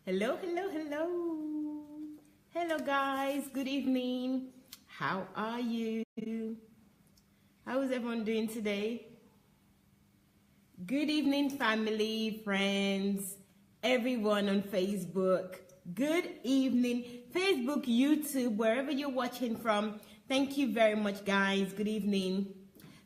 Hello, hello, hello. Hello, guys. Good evening. How are you? How is everyone doing today? Good evening, family, friends, everyone on Facebook. Good evening, Facebook, YouTube, wherever you're watching from. Thank you very much, guys. Good evening.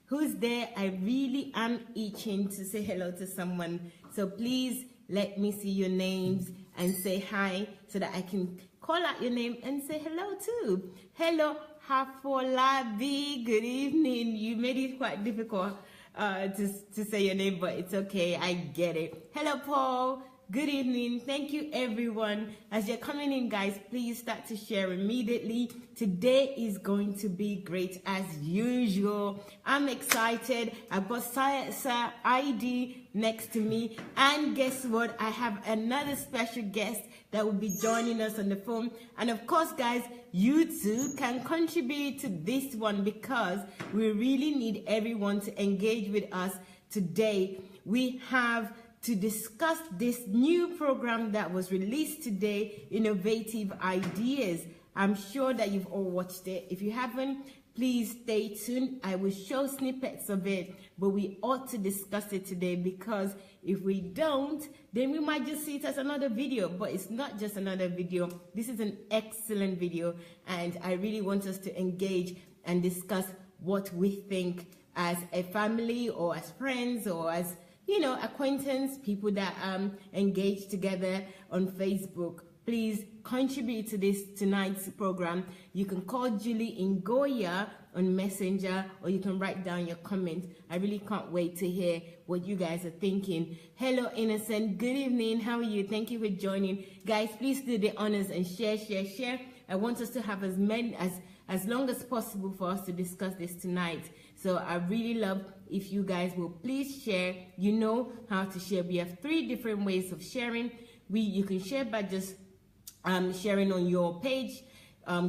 Who's there? I really am itching to say hello to someone. So please let me see your names and say hi so that I can call out your name and say hello too. Hello, Hafolabi. Good evening. You made it quite difficult to say your name, but it's okay. I get it. Hello, Paul. Good evening. Thank you, everyone. As you're coming in, guys, please start to share immediately. Today is going to be great as usual. I'm excited. I've got Sir ID next to me. And guess what? I have another special guest that will be joining us on the phone. And of course, guys, you too can contribute to this one because we really need everyone to engage with us today. We have to discuss this new program that was released today, Innovative Ideas. I'm sure that you've all watched it. If you haven't, please stay tuned. I will show snippets of it, but we ought to discuss it today because if we don't, then we might just see it as another video, but it's not just another video. This is an excellent video, and I really want us to engage and discuss what we think as a family or as friends or as acquaintance, people that engage together on Facebook. Please contribute to this tonight's program. You can call Julie Ngoya on Messenger, or you can write down your comment. I really can't wait to hear what you guys are thinking. Hello, Innocent. Good evening. How are you? Thank you for joining. Guys, please do the honors and share. I want us to have as long as possible for us to discuss this tonight. So I really love if you guys will please share. You know how to share. We have 3 different ways of sharing. You can share by just sharing on your page.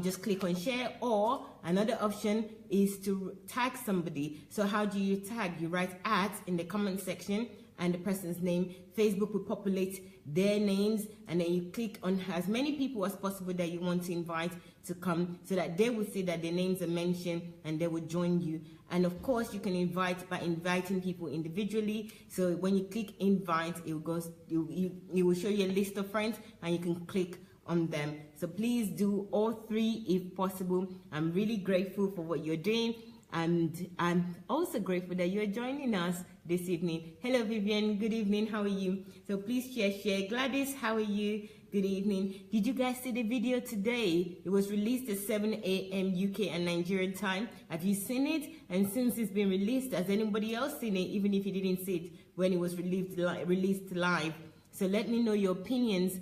Just click on share, or another option is to tag somebody. So how do you tag? You write @ in the comment section and the person's name. Facebook will populate their names, and then you click on as many people as possible that you want to invite to come so that they will see that their names are mentioned and they will join you. And of course, you can invite by inviting people individually. So when you click invite, it will show you a list of friends and you can click on them. So please do all 3 if possible. I'm really grateful for what you're doing, and I'm also grateful that you're joining us this evening. Hello, Vivian. Good evening. How are you? So please share. Gladys, how are you? Good evening. Did you guys see the video today? It was released at 7 a.m. UK and Nigerian time. Have you seen it? And since it's been released, has anybody else seen it, even if you didn't see it when it was released live? So let me know your opinions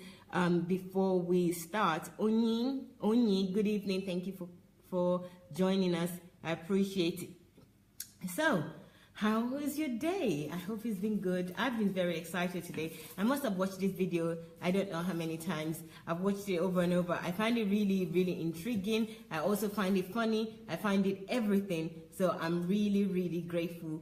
before we start. Onyi, good evening. Thank you for joining us. I appreciate it. So, how was your day? I hope it's been good. I've been very excited today. I must have watched this video, I don't know how many times. I've watched it over and over. I find it really, really intriguing. I also find it funny. I find it everything. So I'm really, really grateful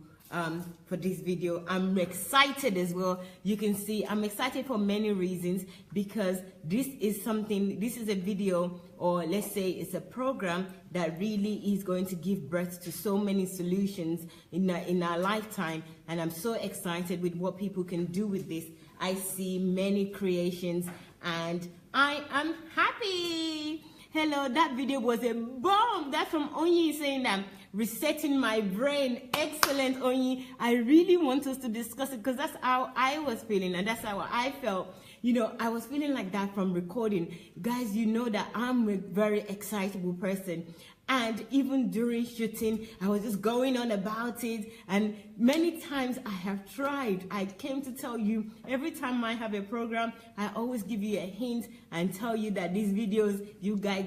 for this video. I'm excited as well. You can see I'm excited for many reasons, because this is a video, or let's say it's a program that really is going to give birth to so many solutions in our lifetime. And I'm so excited with what people can do with this. I see many creations and I am happy. Hello, that video was a bomb. That's from Onyi saying that resetting my brain. Excellent, Onyi. I really want us to discuss it because that's how I was feeling and that's how I felt. I was feeling like that from recording. Guys, you know that I'm a very excitable person. And even during shooting, I was just going on about it. And many times I have tried. I came to tell you, every time I have a program, I always give you a hint and tell you that these videos, you guys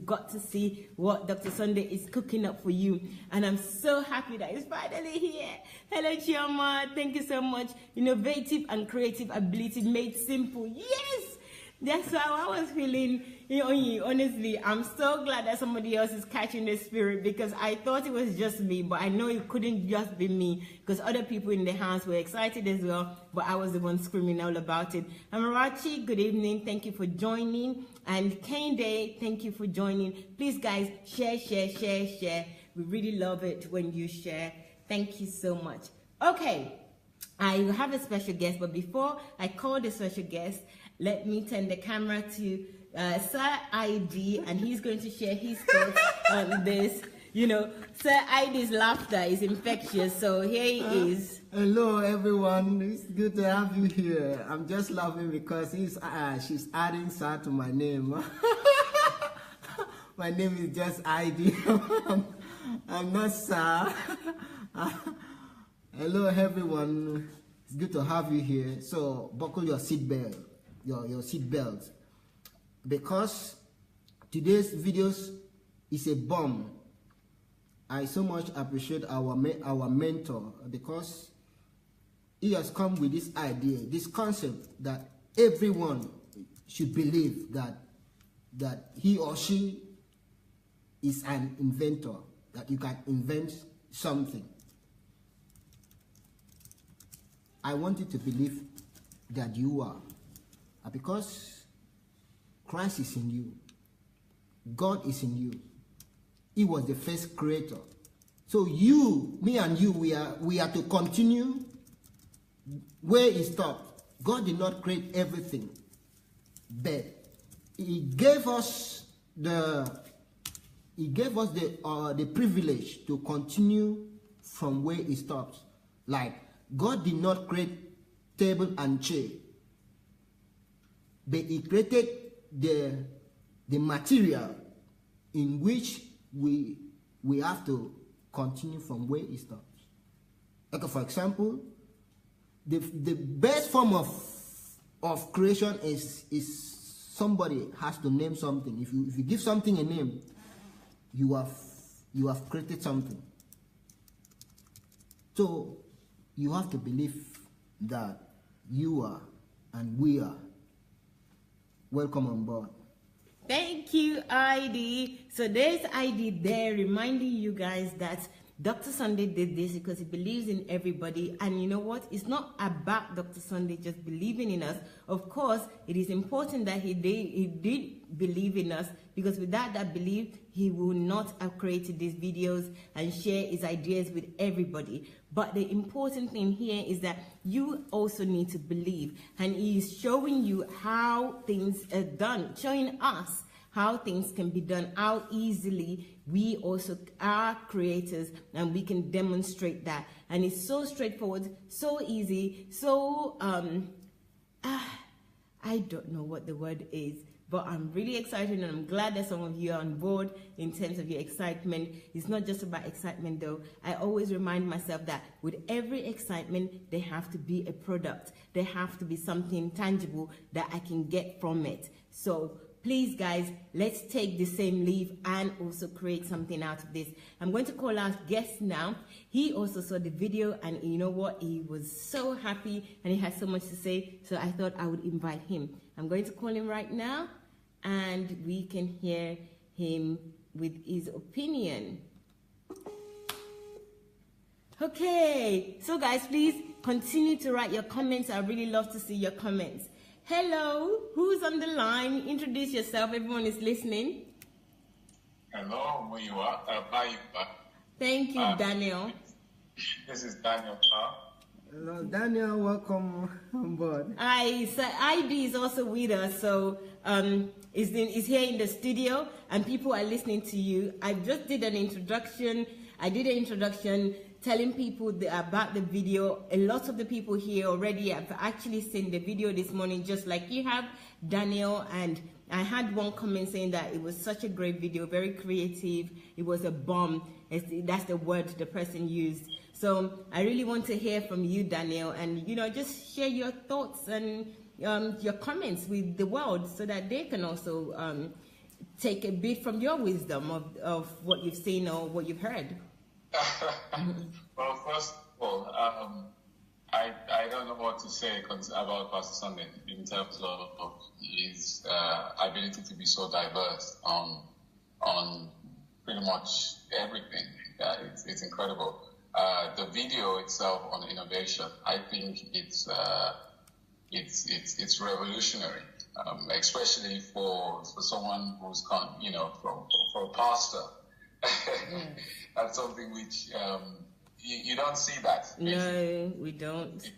got to see what Dr. Sunday is cooking up for you. And I'm so happy that it's finally here. Hello, Chioma. Thank you so much. Innovative and creative ability made simple. Yes! That's how I was feeling. honestly, I'm so glad that somebody else is catching the spirit, because I thought it was just me, but I know it couldn't just be me, because other people in the house were excited as well, but I was the one screaming all about it. Amarachi, good evening. Thank you for joining. And Kende, thank you for joining. Please, guys, share, share, share, share. We really love it when you share. Thank you so much. Okay, I have a special guest, but before I call the special guest, let me turn the camera to Sir ID, and he's going to share his thoughts on this. You know, Sir ID's laughter is infectious, so here he is. Hello, everyone. It's good to have you here. I'm just laughing because she's adding Sir to my name. My name is just ID. I'm not Sir. Hello, everyone. It's good to have you here. So buckle your seatbelt, your seat belt, because today's videos is a bomb. I so much appreciate our mentor, because he has come with this idea, this concept that everyone should believe that he or she is an inventor, that you can invent something. I want you to believe that you are, because Christ is in you, God is in you. He was the first creator. So you, me and you, we are to continue where he stopped. God did not create everything, but he gave us the privilege to continue from where he stopped. Like, God did not create table and chair, but he created the material in which we have to continue from where it stops. Okay, for example, the best form of creation is somebody has to name something. If you give something a name, you have created something. So you have to believe that you are and we are. Welcome on board. Thank you, ID. So there's ID there reminding you guys that Dr. Sunday did this because he believes in everybody. And you know what? It's not about Dr. Sunday just believing in us. Of course, it is important that he did believe in us, because without that belief, he will not have created these videos and share his ideas with everybody. But the important thing here is that you also need to believe. And he is showing you how things are done, showing us how things can be done, how easily we also are creators, and we can demonstrate that. And it's so straightforward, so easy, so I don't know what the word is, but I'm really excited, and I'm glad that some of you are on board in terms of your excitement. It's not just about excitement though. I always remind myself that with every excitement, there have to be a product. There have to be something tangible that I can get from it. So please, guys, let's take the same leave and also create something out of this. I'm going to call our guest now. He also saw the video, and you know what? He was so happy and he had so much to say. So I thought I would invite him. I'm going to call him right now, and we can hear him with his opinion. Okay, so guys, please continue to write your comments. I really love to see your comments. Hello, who's on the line? Introduce yourself. Everyone is listening. Hello, Muyiwa. Thank you, Daniel. This is Daniel. Hello, Daniel. Welcome on board. ID is also with us, so is here in the studio, and people are listening to you. I just did an introduction. I did an introduction telling people about the video. A lot of the people here already have actually seen the video this morning, just like you have, Daniel. And I had one comment saying that it was such a great video, very creative. It was a bomb. That's the word the person used. So I really want to hear from you, Daniel, and just share your thoughts and your comments with the world, so that they can also take a bit from your wisdom of what you've seen or what you've heard. Well, first of all, I I don't know what to say about Pastor Sunday in terms of his ability to be so diverse on pretty much everything. It's incredible. The video itself on innovation, I think it's revolutionary, especially for someone who's come, for a pastor. That's something which you don't see that. No, we don't.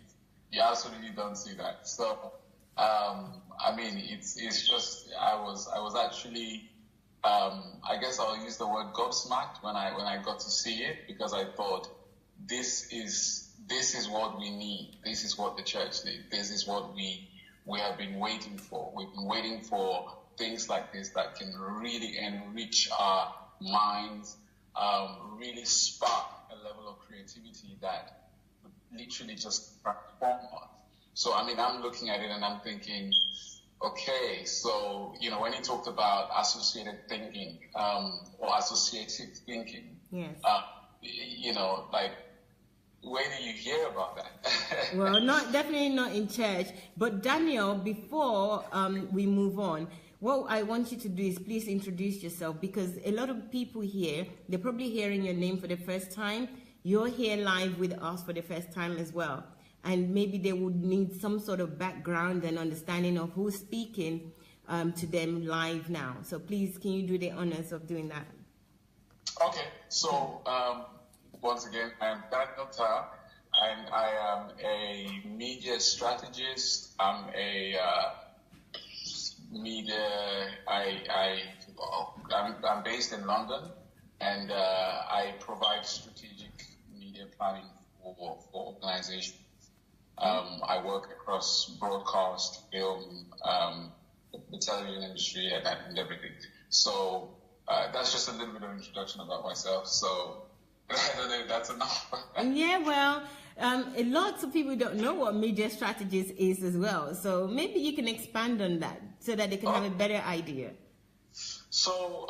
You absolutely don't see that. So, I mean, it's just I was actually. I guess I'll use the word gobsmacked when I got to see it, because I thought this is what we need. This is what the church needs. This is what we have been waiting for. We've been waiting for things like this that can really enrich our minds, really spark a level of creativity that would literally just transform us. So, I mean, I'm looking at it and I'm thinking, okay, so, when he talked about associated thinking, or associative thinking, yes. Like, where do you hear about that? Well, definitely not in church. But Daniel, before we move on, what I want you to do is please introduce yourself, because a lot of people here, they're probably hearing your name for the first time. You're here live with us for the first time as well. And maybe they would need some sort of background and understanding of who's speaking to them live now. So please, can you do the honors of doing that? Okay, so once again, I am Daniel Ta, and I am a media strategist. I'm a I'm based in London, and I provide strategic media planning for organizations. I work across broadcast, film, the television industry, and everything. So that's just a little bit of introduction about myself. So I don't know if that's enough. Yeah, well, lots of people don't know what media strategist is as well. So maybe you can expand on that so that they can have a better idea. So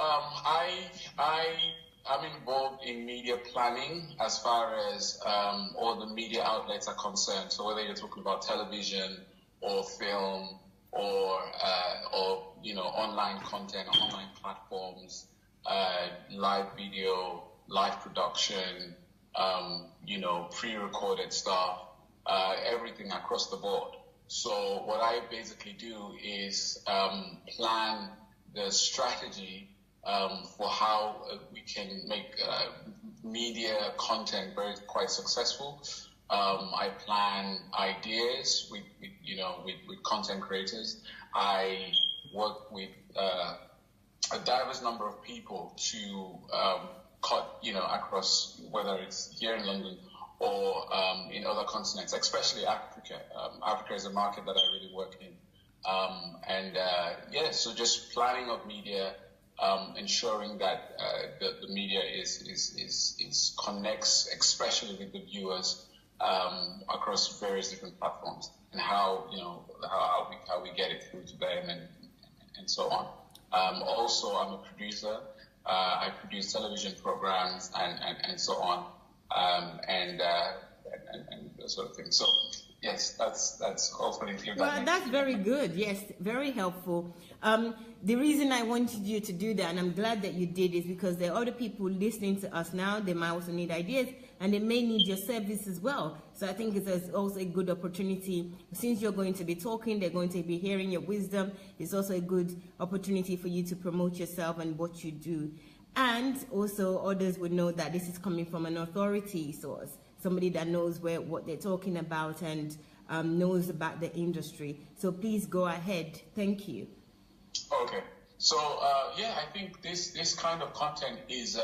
I'm involved in media planning as far as all the media outlets are concerned. So whether you're talking about television or film or online content, online platforms, live video, live production, pre-recorded stuff, everything across the board. So what I basically do is plan the strategy for how we can make media content quite successful. I plan ideas with content creators. I work with a diverse number of people to cut across, whether it's here in London or in other continents, especially Africa. Africa is a market that I really work in. So just planning of media, ensuring that the media is connects, especially with the viewers, across various different platforms, and how we get it through to them and so on. Also, I'm a producer. I produce television programs and so on, and that sort of thing. So yes, that's hopefully. Well, that's very good. Yes, very helpful. The reason I wanted you to do that, and I'm glad that you did, is because there are other people listening to us now. They might also need ideas, and they may need your service as well. So I think it's also a good opportunity. Since you're going to be talking, they're going to be hearing your wisdom. It's also a good opportunity for you to promote yourself and what you do. And also others would know that this is coming from an authority source, somebody that knows what they're talking about and knows about the industry. So please go ahead. Thank you. Okay. So I think this kind of content is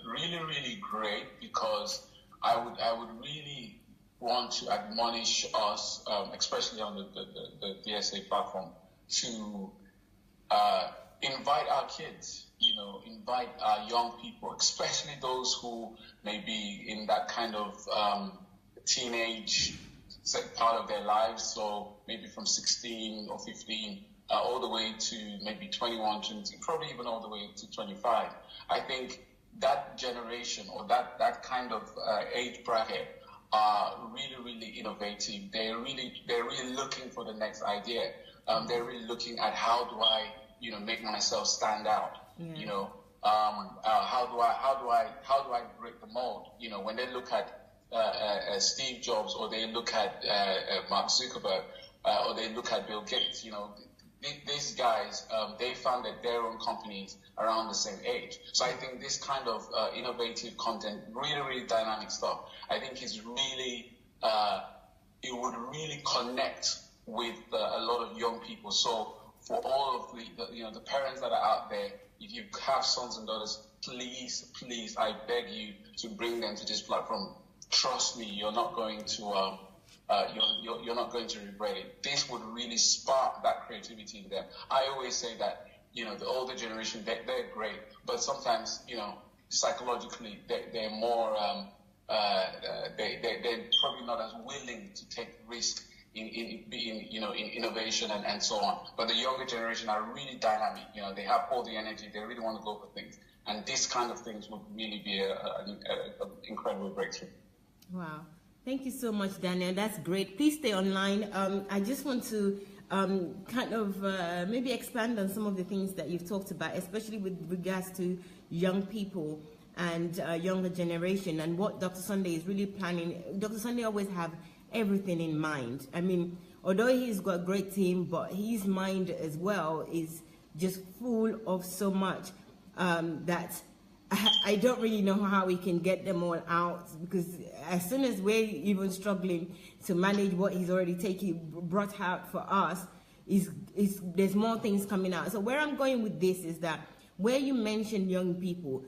really, really great, because I would really want to admonish us, especially on the DSA platform, to invite our kids, invite our young people, especially those who may be in that kind of teenage part of their lives. So maybe from 16 or 15 all the way to maybe 21, 22, probably even all the way to 25. I think that generation or that kind of age bracket are really, really innovative. They're really looking for the next idea. They're really looking at how do I, make myself stand out. Yeah. How do I break the mold? When they look at Steve Jobs, or they look at Mark Zuckerberg, or they look at Bill Gates, these guys, they founded their own companies around the same age. So I think this kind of innovative content, really, really dynamic stuff, I think is really, it would really connect with a lot of young people. So for all of the parents that are out there, if you have sons and daughters, please, I beg you to bring them to this platform. Trust me, you're not going to you're not going to regret it. This would really spark that creativity in them. I always say that the older generation, they're great, but sometimes psychologically they're more they're probably not as willing to take risk in innovation and so on. But the younger generation are really dynamic. They have all the energy. They really want to go for things, and this kind of things would really be an incredible breakthrough. Wow. Thank you so much, Daniel. That's great. Please stay online. I just want to kind of maybe expand on some of the things that you've talked about, especially with regards to young people and younger generation, and what Dr. Sunday is really planning. Dr. Sunday always have everything in mind. I mean, although he's got a great team, but his mind as well is just full of so much that I don't really know how we can get them all out, because as soon as we're even struggling to manage what he's already brought out for us, there's more things coming out. So where I'm going with this is that where you mentioned young people,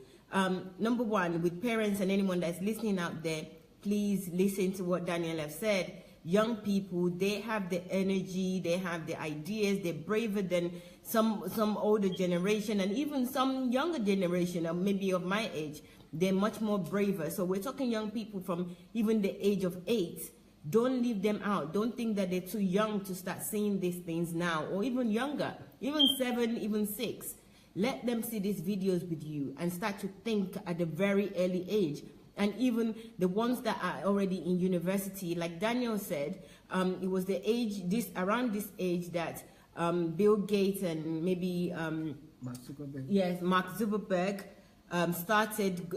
number one, with parents and anyone that's listening out there, please listen to what Daniel has said. Young people, they have the energy, they have the ideas, they're braver than some older generation, and even some younger generation, or maybe of my age, they're much more braver. So we're talking young people from even the age of 8. Don't leave them out. Don't think that they're too young to start seeing these things now, or even younger, even 7, even 6. Let them see these videos with you and start to think at a very early age. And even the ones that are already in university, like Daniel said, it was the age, around this age that Bill Gates and maybe Mark Zuckerberg. Yes, Mark Zuckerberg started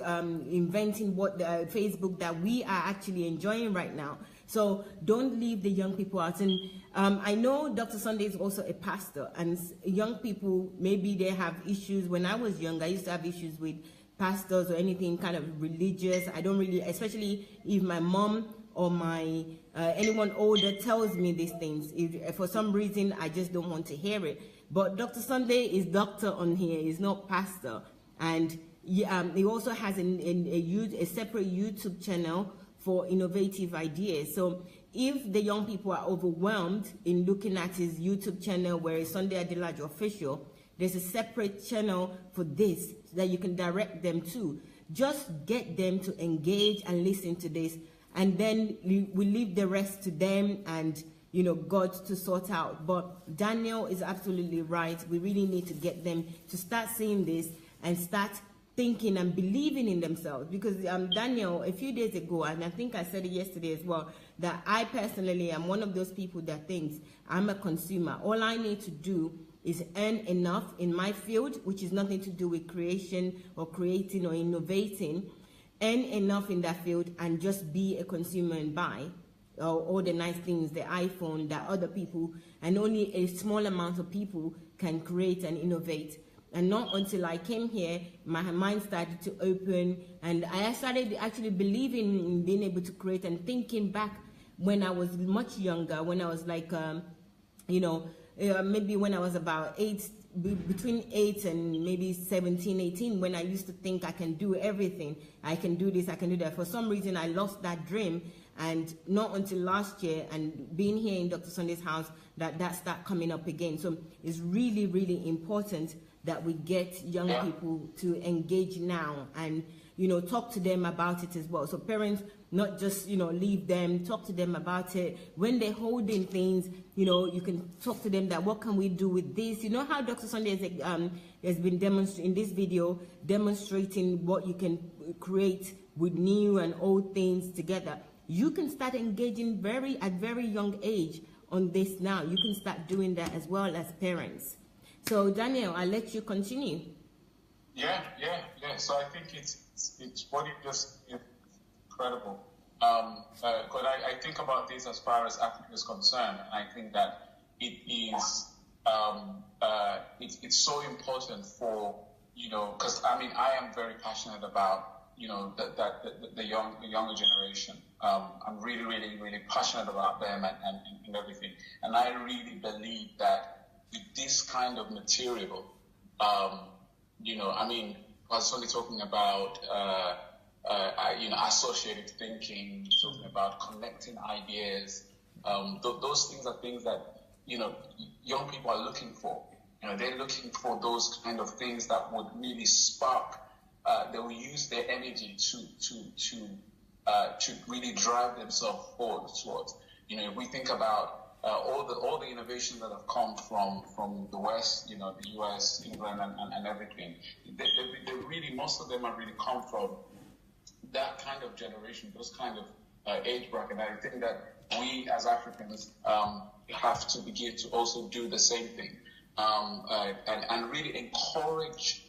inventing what the Facebook that we are actually enjoying right now. So don't leave the young people out. And I know Dr. Sunday is also a pastor, and young people, maybe they have issues. When I was young, I used to have issues with pastors or anything kind of religious. I don't really, especially if my mom or my anyone older tells me these things. If for some reason I just don't want to hear it. But Dr. Sunday is doctor on here. He's not pastor, and he also has a separate YouTube channel for innovative ideas. So if the young people are overwhelmed in looking at his YouTube channel, where it's Sunday Adelaja Official, there's a separate channel for this that you can direct them to. Just get them to engage and listen to this, and then we leave the rest to them and God to sort out. But Daniel is absolutely right. We really need to get them to start seeing this and start thinking and believing in themselves. Because Daniel, a few days ago, and I think I said it yesterday as well, that I personally am one of those people that thinks I'm a consumer. All I need to do is earn enough in my field, which is nothing to do with creation or creating or innovating. Earn enough in that field and just be a consumer and buy all the nice things, the iPhone that other people, and only a small amount of people can create and innovate. And not until I came here, my mind started to open, and I started actually believing in being able to create, and thinking back when I was much younger, when I was like, maybe when I was about 8, between 8 and maybe 17, 18, when I used to think I can do everything. I can do this, I can do that. For some reason, I lost that dream, and not until last year and being here in Dr. Sunday's house that started coming up again. So it's really, really important that we get young people to engage now and, talk to them about it as well. So parents, not just, leave them, talk to them about it. When they're holding things, you can talk to them that what can we do with this? You know how Dr. Sunday has been demonstrating in this video, demonstrating what you can create with new and old things together. you can start engaging at very young age on this now. You can start doing that as well as parents. So Daniel, I'll let you continue. Yeah. So I think it's what you just incredible. But I think about this as far as Africa is concerned, and I think that it is it's so important for, you know, because I mean I am very passionate about, you know, the younger generation. I'm really passionate about them and everything, and I really believe that with this kind of material, you know, I mean, I was only talking about you know, associated thinking, talking about connecting ideas. Those things are things that, you know, young people are looking for. You know, they're looking for those kind of things that would really spark. They will use their energy to really drive themselves forward towards. You know, if we think about all the innovations that have come from the West, you know, the US, England, and everything, they really, most of them have really come from that kind of generation, those kind of age bracket. I think that we as Africans have to begin to also do the same thing, and really encourage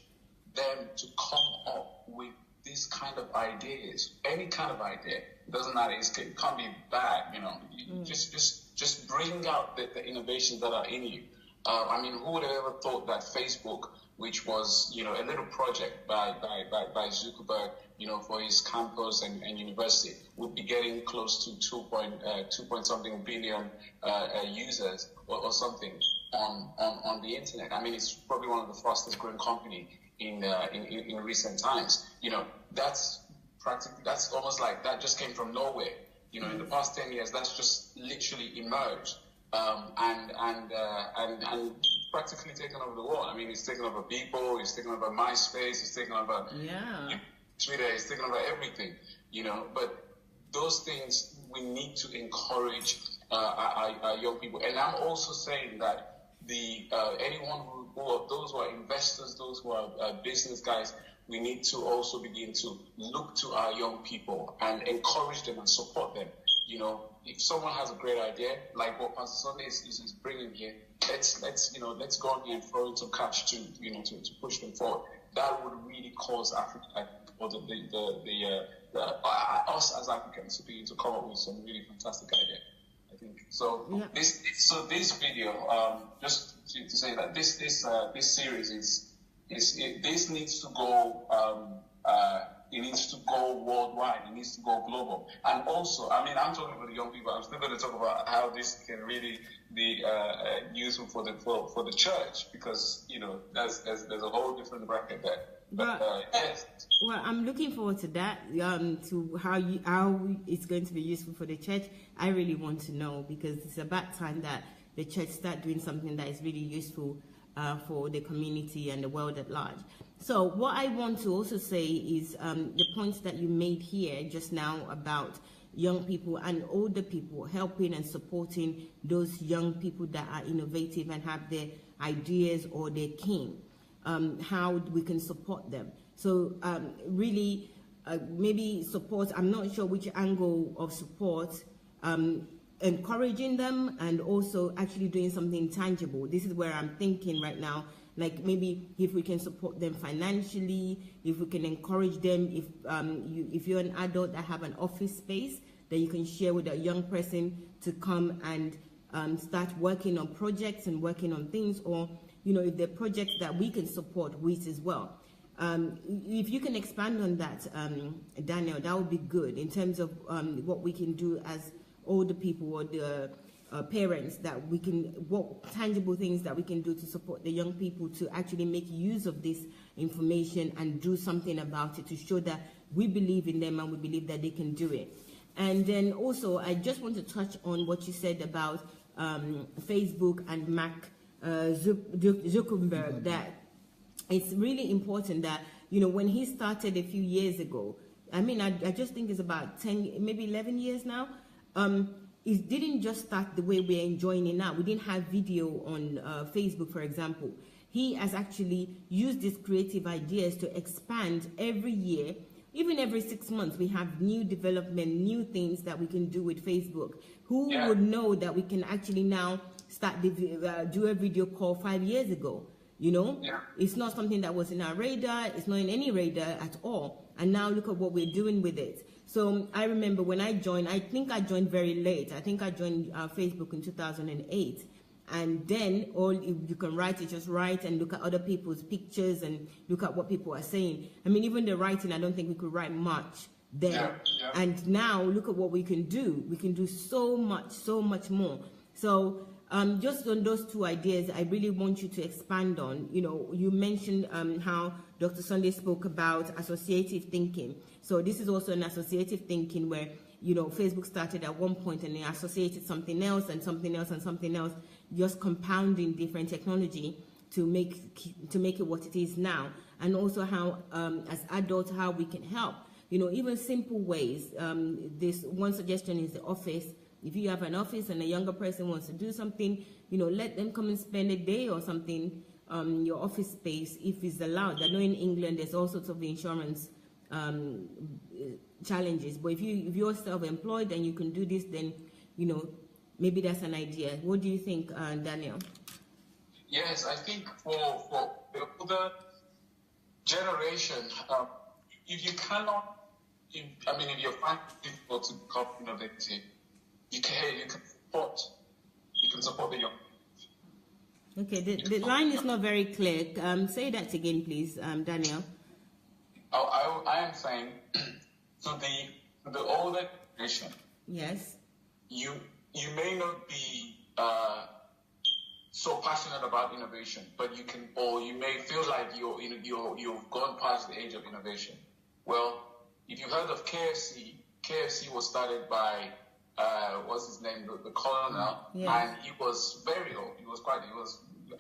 them to come up with this kind of ideas, any kind of idea. It doesn't matter. It can't be bad, you know. Just bring out the innovations that are in you. I mean, who would have ever thought that Facebook, which was, you know, a little project by Zuckerberg, you know, for his campus and university, would be getting close to 2 point something billion users or something on the internet. I mean, it's probably one of the fastest growing company in recent times. You know, that's almost like that just came from nowhere. You know, in the past 10 years, that's just literally emerged and practically taken over the world. I mean, it's taken over people, it's taken over MySpace, it's taken over Twitter, it's taken over everything. You know, but those things we need to encourage our young people. And I'm also saying that anyone those who are investors, those who are business guys, we need to also begin to look to our young people and encourage them and support them. You know, if someone has a great idea, like what Pastor Sunday is bringing here, let's go on here and throw in some cash to push them forward. That would really cause Africa, or us as Africans, to begin to come up with some really fantastic idea. I think so. Yeah. This video, just to say that this series this needs to go. It needs to go worldwide. It needs to go global. And also, I mean, I'm talking for the young people. I'm still going to talk about how this can really be useful for the church, because, you know, there's a whole different bracket there. But yes. Well, I'm looking forward to that. To how it's going to be useful for the church. I really want to know, because it's about time that the church start doing something that is really useful for the community and the world at large. So what I want to also say is the points that you made here just now about young people and older people, helping and supporting those young people that are innovative and have their ideas or their keen, how we can support them. So really maybe support, I'm not sure which angle of support, encouraging them and also actually doing something tangible. This is where I'm thinking right now, like maybe if we can support them financially, if we can encourage them, if you're an adult that have an office space that you can share with a young person to come and start working on projects and working on things, or, you know, if there are projects that we can support with as well. If you can expand on that, Daniel, that would be good in terms of what we can do as older people or the parents, that we can, what tangible things that we can do to support the young people to actually make use of this information and do something about it, to show that we believe in them and we believe that they can do it. And then also, I just want to touch on what you said about Facebook and Mark Zuckerberg, that it's really important that, you know, when he started a few years ago, I mean, I just think it's about 10, maybe 11 years now, it didn't just start the way we're enjoying it now. We didn't have video on Facebook, for example. He has actually used these creative ideas to expand every year even every 6 months, we have new development, new things that we can do with Facebook. Who Yeah. would know that we can actually now start do a video call 5 years ago? You know, Yeah. it's not something that was in our radar. It's not in any radar at all. And now look at what we're doing with it. So I remember when I joined, I think I joined very late. I think I joined Facebook in 2008. And then all you can write is just write and look at other people's pictures and look at what people are saying. I mean, even the writing, I don't think we could write much then. Yeah. And now look at what we can do. We can do so much more. So just on those two ideas, I really want you to expand on. You know, you mentioned how Dr. Sunday spoke about associative thinking. So this is also an associative thinking where, you know, Facebook started at one point and they associated something else and something else and something else, just compounding different technology to make it what it is now. And also how, as adults, how we can help. You know, even simple ways. This one suggestion is the office. If you have an office and a younger person wants to do something, you know, let them come and spend a day or something your office space if it's allowed. I know in England there's all sorts of insurance challenges, but if you're self-employed and you can do this, then, you know, maybe that's an idea. What do you think, Daniel? Yes, I think for the older generation, if you cannot, if you find it difficult to become innovative, you can support the young. Okay, the line is not very clear. Say that again, please, Daniel. I am saying to the older generation. Yes. You may not be so passionate about innovation, but you may feel like you've gone past the age of innovation. Well, if you heard of KFC, KFC was started by what's his name, the colonel, yeah. And he was very old.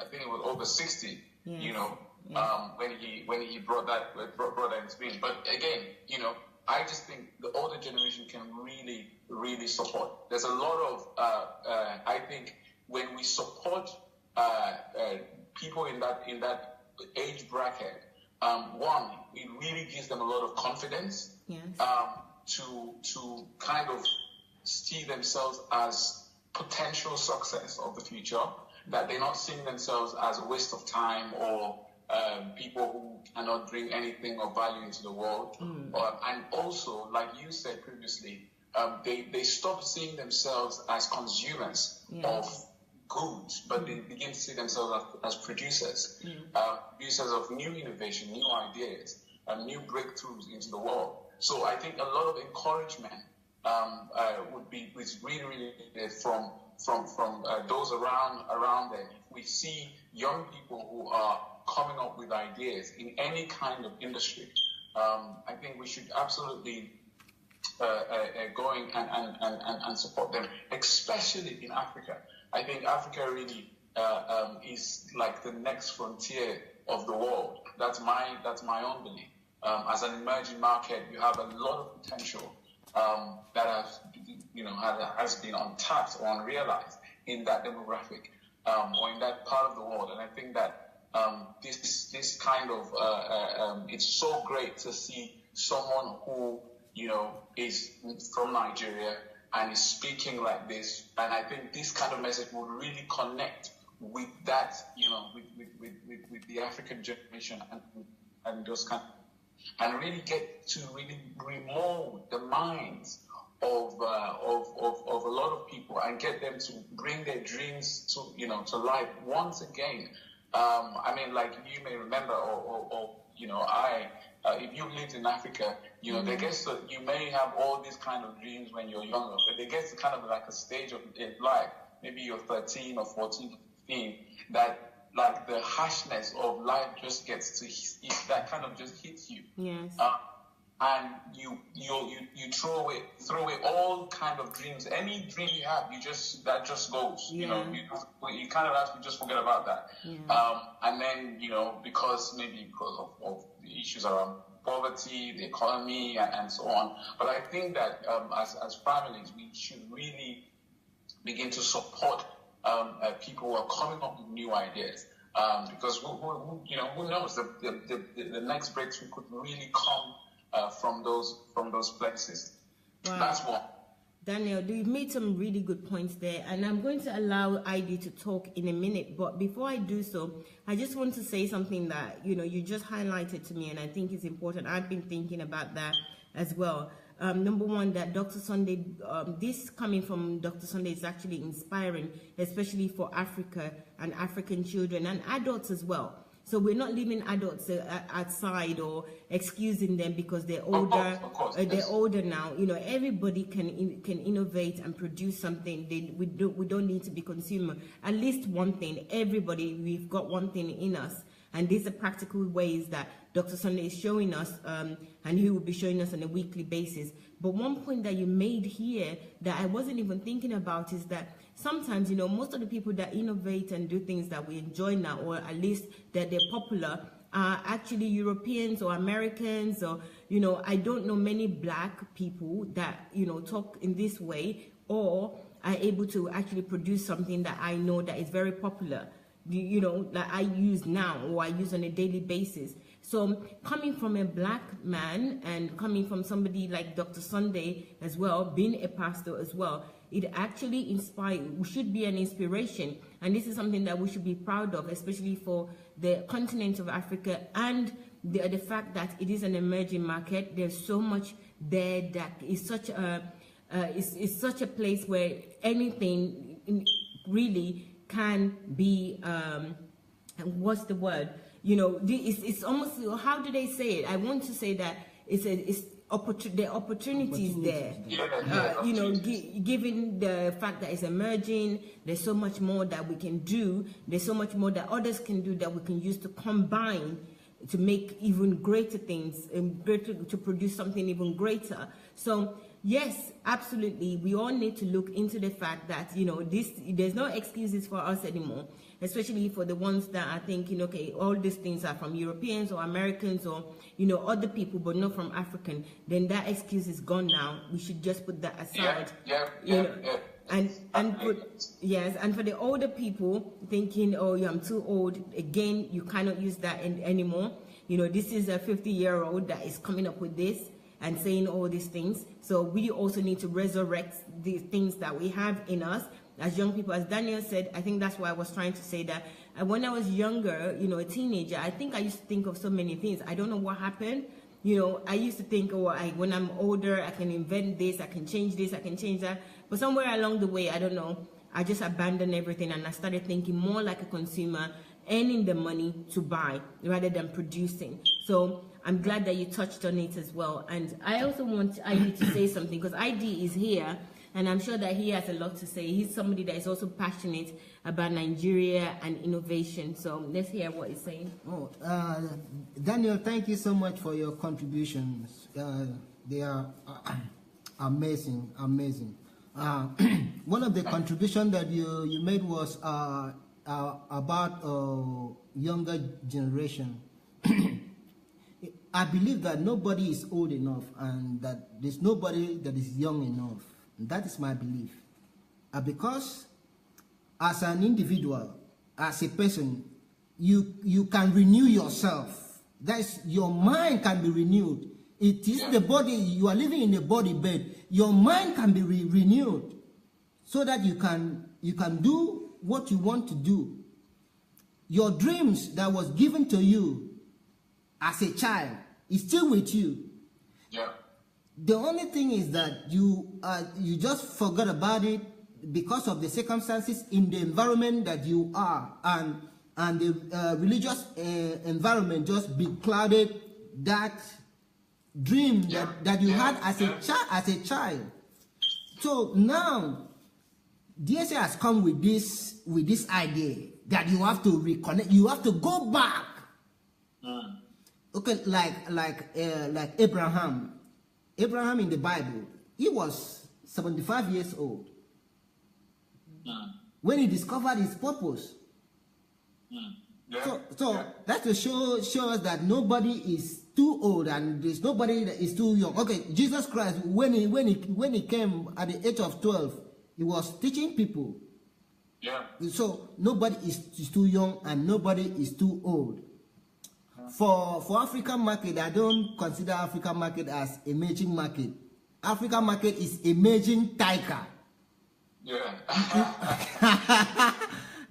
I think he was over 60. Yes. You know, yes. When he brought that into being. But again, you know, I just think the older generation can really support. There's a lot of I think when we support people in that age bracket, one, it really gives them a lot of confidence. Yes. To kind of see themselves as potential success of the future, that they're not seeing themselves as a waste of time or people who cannot bring anything of value into the world. And also, like you said previously, they stop seeing themselves as consumers of goods, but they begin to see themselves as producers, producers of new innovation, new ideas, and new breakthroughs into the world. So I think a lot of encouragement is really needed from those around them. If we see young people who are coming up with ideas in any kind of industry, I think we should absolutely go in and support them, especially in Africa. I think Africa really is like the next frontier of the world. That's my own belief. As an emerging market, you have a lot of potential that has been untapped or unrealized in that demographic or in that part of the world. And I think that this kind of it's so great to see someone who is from Nigeria and is speaking like this. And I think this kind of message would really connect with that, with the African generation and those kind of, and really get to really remold the minds of a lot of people and get them to bring their dreams to life once again. Like you may remember, if you lived in Africa, they get to, you may have all these kind of dreams when you're younger, but they get to kind of like a stage of life, maybe you're 13 or 14, 15, that like the harshness of life just gets to that kind of just hits you. Yes. And you throw away all kind of dreams. Any dream you have, that just goes. Yeah. You kind of have to just forget about that. Yeah. And then because of the issues around poverty, the economy, and so on. But I think that as families, we should really begin to support people who are coming up with new ideas. Because who knows, the next breakthrough could really come from those places. Wow. That's one. Daniel, you've made some really good points there, and I'm going to allow ID to talk in a minute. But before I do so, I just want to say something that you just highlighted to me, and I think it's important. I've been thinking about that as well. Number one, that Dr. Sunday, this coming from Dr. Sunday is actually inspiring, especially for Africa and African children and adults as well. So we're not leaving adults outside or excusing them because they're older. Of course, they're yes. older now. Everybody can innovate and produce something. We don't need to be consumer. At least one thing. Everybody, we've got one thing in us, and these are practical ways that Dr. Sunday is showing us, and he will be showing us on a weekly basis. But one point that you made here that I wasn't even thinking about is that sometimes, most of the people that innovate and do things that we enjoy now, or at least that they're popular, are actually Europeans or Americans, or, I don't know many black people that, talk in this way or are able to actually produce something that I know that is very popular, that I use now or I use on a daily basis. So coming from a black man and coming from somebody like Dr. Sunday as well, being a pastor as well, it actually should be an inspiration. And this is something that we should be proud of, especially for the continent of Africa and the fact that it is an emerging market. There's so much there that is such a place where anything really can be, what's the word? It's almost, how do they say it? I want to say that the opportunities there. Given the fact that it's emerging, there's so much more that we can do. There's so much more that others can do that we can use to combine to make even greater things, to produce something even greater. So yes, absolutely, we all need to look into the fact that there's no excuses for us anymore, especially for the ones that are thinking, okay, all these things are from Europeans or Americans or other people, but not from African. Then that excuse is gone now. We should just put that aside. And for the older people thinking, oh yeah, I'm too old, again, you cannot use that anymore. This is a 50-year-old that is coming up with this and saying all these things. So we also need to resurrect the things that we have in us as young people. As Daniel said, I think that's why I was trying to say that when I was younger, a teenager, I think I used to think of so many things. I don't know what happened. I used to think, when I'm older, I can invent this, I can change this, I can change that. But somewhere along the way, I don't know, I just abandoned everything and I started thinking more like a consumer, earning the money to buy rather than producing. So I'm glad that you touched on it as well. And I also want ID to say something, because ID is here and I'm sure that he has a lot to say. He's somebody that is also passionate about Nigeria and innovation. So let's hear what he's saying. Daniel, thank you so much for your contributions. They are amazing. One of the contributions that you made was about younger generation. I believe that nobody is old enough and that there's nobody that is young enough. That is my belief. Because as an individual, as a person, you can renew yourself. That's, your mind can be renewed. It is the body, you are living in a body bed. Your mind can be renewed so that you can do what you want to do. Your dreams that was given to you as a child is still with you. Yeah. The only thing is that you just forgot about it because of the circumstances in the environment that you are, and the religious environment just beclouded that dream that you had as a child. So now DSA has come with this idea that you have to reconnect, you have to go back. Okay, like Abraham in the Bible, he was 75 years old when he discovered his purpose. So that's to show us that nobody is too old and there's nobody that is too young. Okay, Jesus Christ, when he came at the age of 12, he was teaching people. So nobody is too young and nobody is too old. For African market, I don't consider African market as emerging market. African market is emerging tiger. Yeah.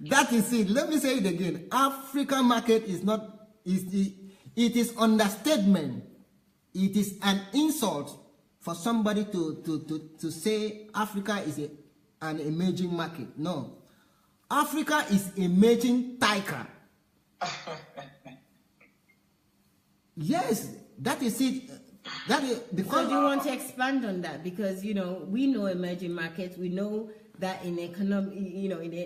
That is it. Let me say it again. African market is not, it is understatement. It is an insult for somebody to say Africa is an emerging market. No. Africa is emerging tiger. Yes, that is it. That is because so do you want to expand on that? Because we know emerging markets, we know that in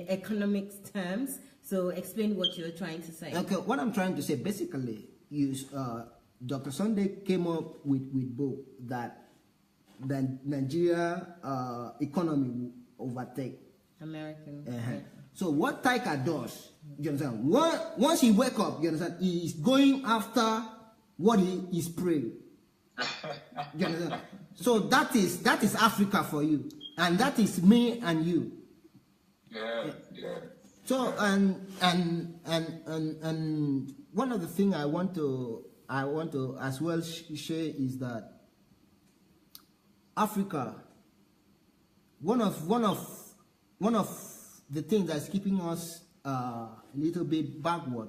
economics terms. So explain what you're trying to say. Okay, what I'm trying to say basically is Dr. Sunday came up with book that the Nigeria economy will overtake American. So what Tiger does, you understand? Once he wake up, you understand, he is going after what he is praying. You understand? So that is Africa for you, and that is me and you. Yeah. So and one of the things I want to as well share is that Africa, one of the things that's keeping us a little bit backward.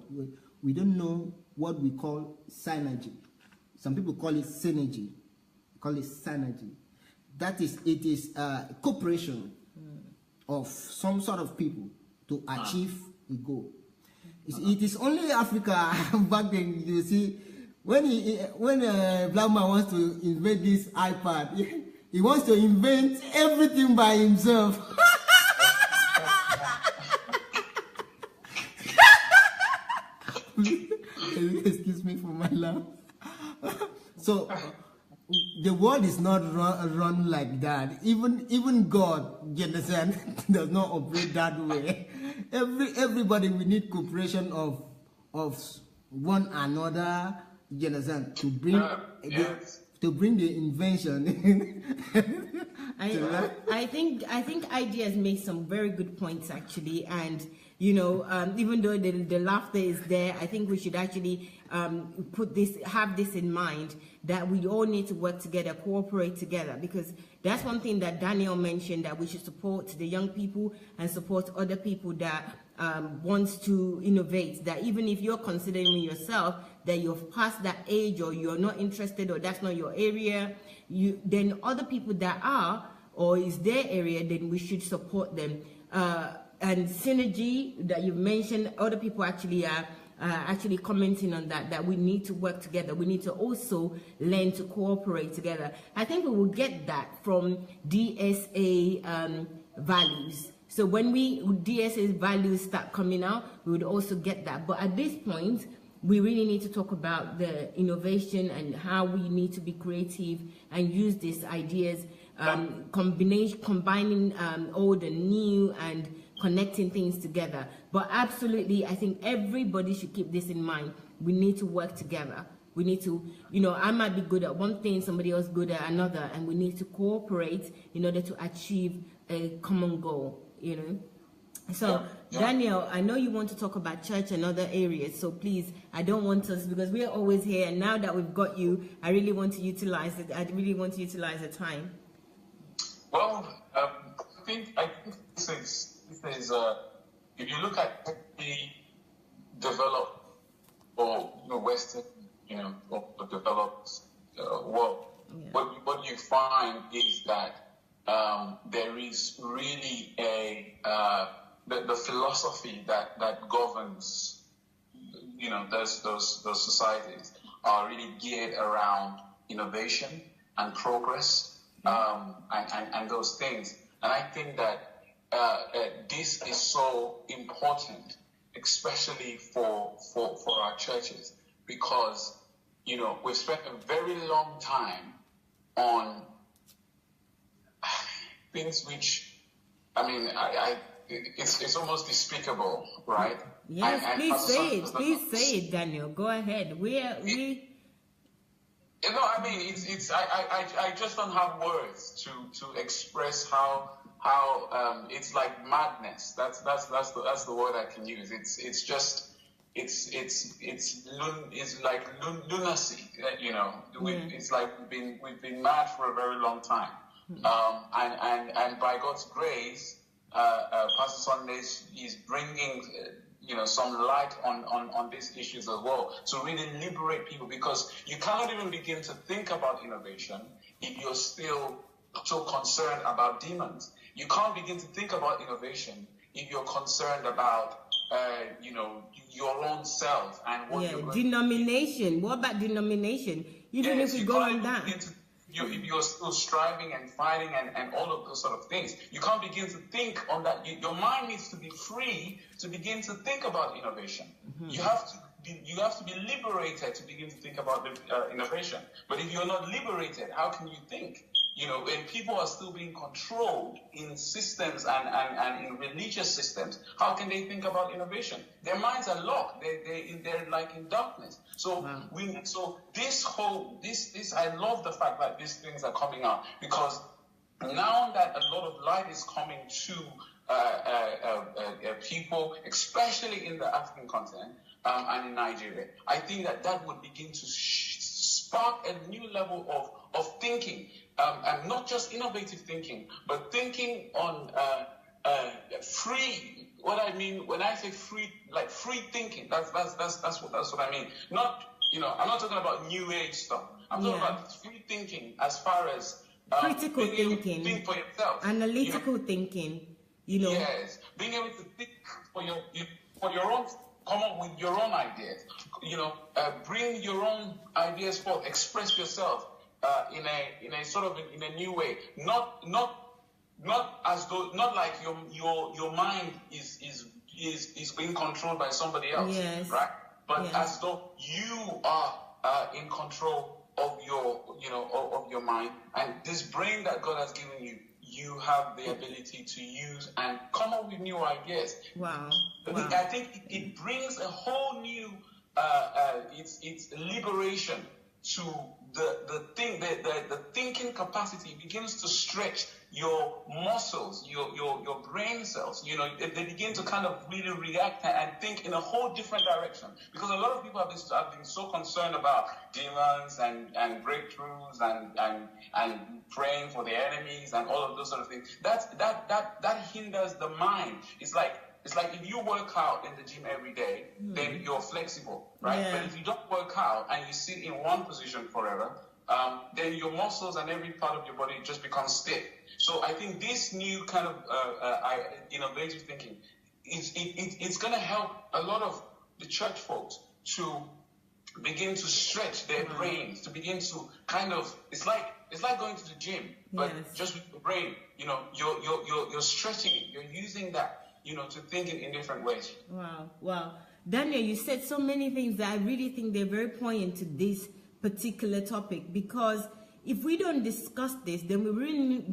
We don't know what we call synergy. Some people call it synergy. Call it synergy. That is, it is cooperation of some sort of people to achieve a goal. It is only Africa back then. You see, when Black man wants to invent this iPad, he wants to invent everything by himself. Excuse me for my laugh. So the world is not run like that. Even God, you understand, does not operate that way. Everybody, we need cooperation of one another. You understand, to bring the invention. I think ideas make some very good points actually, and even though the laughter is there, I think we should actually have this in mind, that we all need to work together, cooperate together, because that's one thing that Daniel mentioned, that we should support the young people and support other people that wants to innovate, that even if you're considering yourself that you've passed that age, or you're not interested, or that's not your area, then other people that are, or is their area, then we should support them. And synergy that you've mentioned, other people actually are actually commenting on that we need to work together. We need to also learn to cooperate together. I think we will get that from DSA values. So when DSA values start coming out, we would also get that. But at this point, we really need to talk about the innovation and how we need to be creative and use these ideas, combining old and new, and connecting things together. But absolutely, I think everybody should keep this in mind. We need to work together. We need to, I might be good at one thing, somebody else good at another, and we need to cooperate in order to achieve a common goal, So, Daniel, I know you want to talk about church and other areas, so please, I don't want us, because we're always here, and now that we've got you, I really want to utilize it. I really want to utilize the time. Well, I think this is if you look at the developed or Western, or developed world, what you find is that there is really the philosophy that governs those societies are really geared around innovation and progress, and those things. And I think that this is so important, especially for our churches, because we've spent a very long time on things which, it's almost despicable, right? Yes, please say it, Daniel. Go ahead. I just don't have words to express how it's like madness. That's the word I can use. It's just it's like lunacy. You know, it's like we've been mad for a very long time. And by God's grace, Pastor Sundays is bringing some light on these issues as well, to really liberate people, because you cannot even begin to think about innovation if you're still so concerned about demons. You can't begin to think about innovation if you're concerned about your own self and what denomination. What about denomination? Even if we go on that, if you're still striving and fighting and all of those sort of things, you can't begin to think on that. Your mind needs to be free to begin to think about innovation. You have to be liberated to begin to think about innovation. But if you're not liberated, how can you think? When people are still being controlled in systems and in religious systems, how can they think about innovation? Their minds are locked. They're like in darkness. So this I love the fact that these things are coming out, because now that a lot of light is coming to people, especially in the African continent and in Nigeria, I think that would begin to spark a new level of thinking. And not just innovative thinking, but thinking on free. What I mean when I say free, like free thinking. That's what I mean. Not I'm not talking about new age stuff. I'm talking about free thinking as far as critical thinking, think for yourself, analytical thinking. Yes, being able to think for your own. Come up with your own ideas. Bring your own ideas forth. Express yourself. In a new way, not like your mind is being controlled by somebody else, right? But as though you are in control of your mind, and this brain that God has given you, you have the ability to use and come up with new ideas. Wow. I think it brings a whole new it's liberation to the thinking capacity. Begins to stretch your muscles, your brain cells. They begin to kind of really react and think in a whole different direction. Because a lot of people have been so concerned about demons and breakthroughs and praying for the enemies and all of those sort of things. That hinders the mind. It's like if you work out in the gym every day, then you're flexible, right? Yeah. But if you don't work out and you sit in one position forever, then your muscles and every part of your body just becomes stiff. So I think this new kind of innovative thinking, it's going to help a lot of the church folks to begin to stretch their brains, to begin to kind of, it's like going to the gym, but just with the brain, you're stretching it, you're using that, to think in different ways. Wow. Daniel, you said so many things that I really think they're very poignant to this particular topic, because if we don't discuss this, then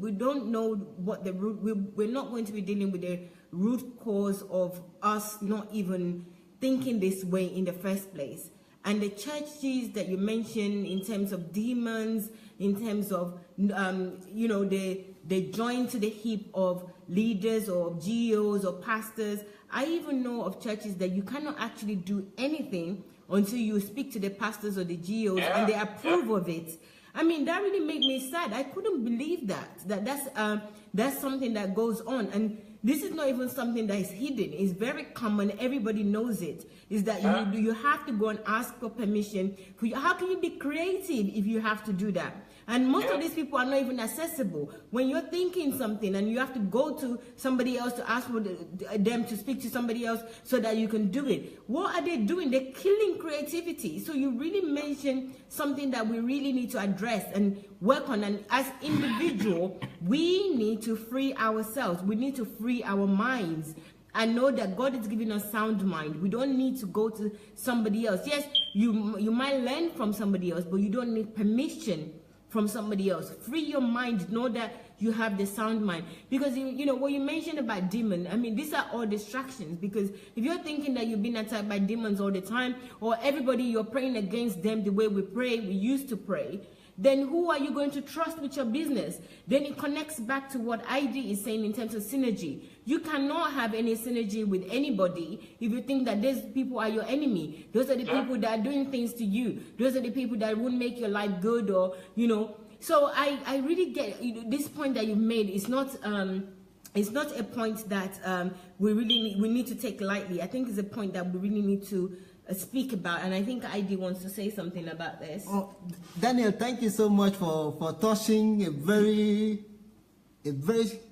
we don't know what the root, we're not going to be dealing with the root cause of us not even thinking this way in the first place. And the churches that you mentioned in terms of demons, in terms of, they join to the hip of leaders or GOs or pastors. I even know of churches that you cannot actually do anything until you speak to the pastors or the GOs and they approve of it. I mean, that really made me sad. I couldn't believe that's something that goes on. And this is not even something that is hidden. It's very common. Everybody knows it. Is that you have to go and ask for permission. How can you be creative if you have to do that? And most of these people are not even accessible. When you're thinking something and you have to go to somebody else to ask for them to speak to somebody else so that you can do it. What are they doing? They're killing creativity. So you really mentioned something that we really need to address and work on. And as individuals, we need to free ourselves. We need to free our minds. And know that God is giving us sound mind. We don't need to go to somebody else. Yes, you might learn from somebody else, but you don't need permission from somebody else. Free your mind. Know that you have the sound mind. Because, what you mentioned about demon, I mean, these are all distractions. Because if you're thinking that you've been attacked by demons all the time, or everybody, you're praying against them the way we used to pray, then who are you going to trust with your business? Then it connects back to what ID is saying in terms of synergy. You cannot have any synergy with anybody if you think that these people are your enemy. Those are the people that are doing things to you. Those are the people that won't make your life good, or, you know. So I really get, you know, this point that you made is not a point that we need to take lightly. I think it's a point that we really need to speak about, and I think ID wants to say something about this. Oh, Daniel, thank you so much for touching a very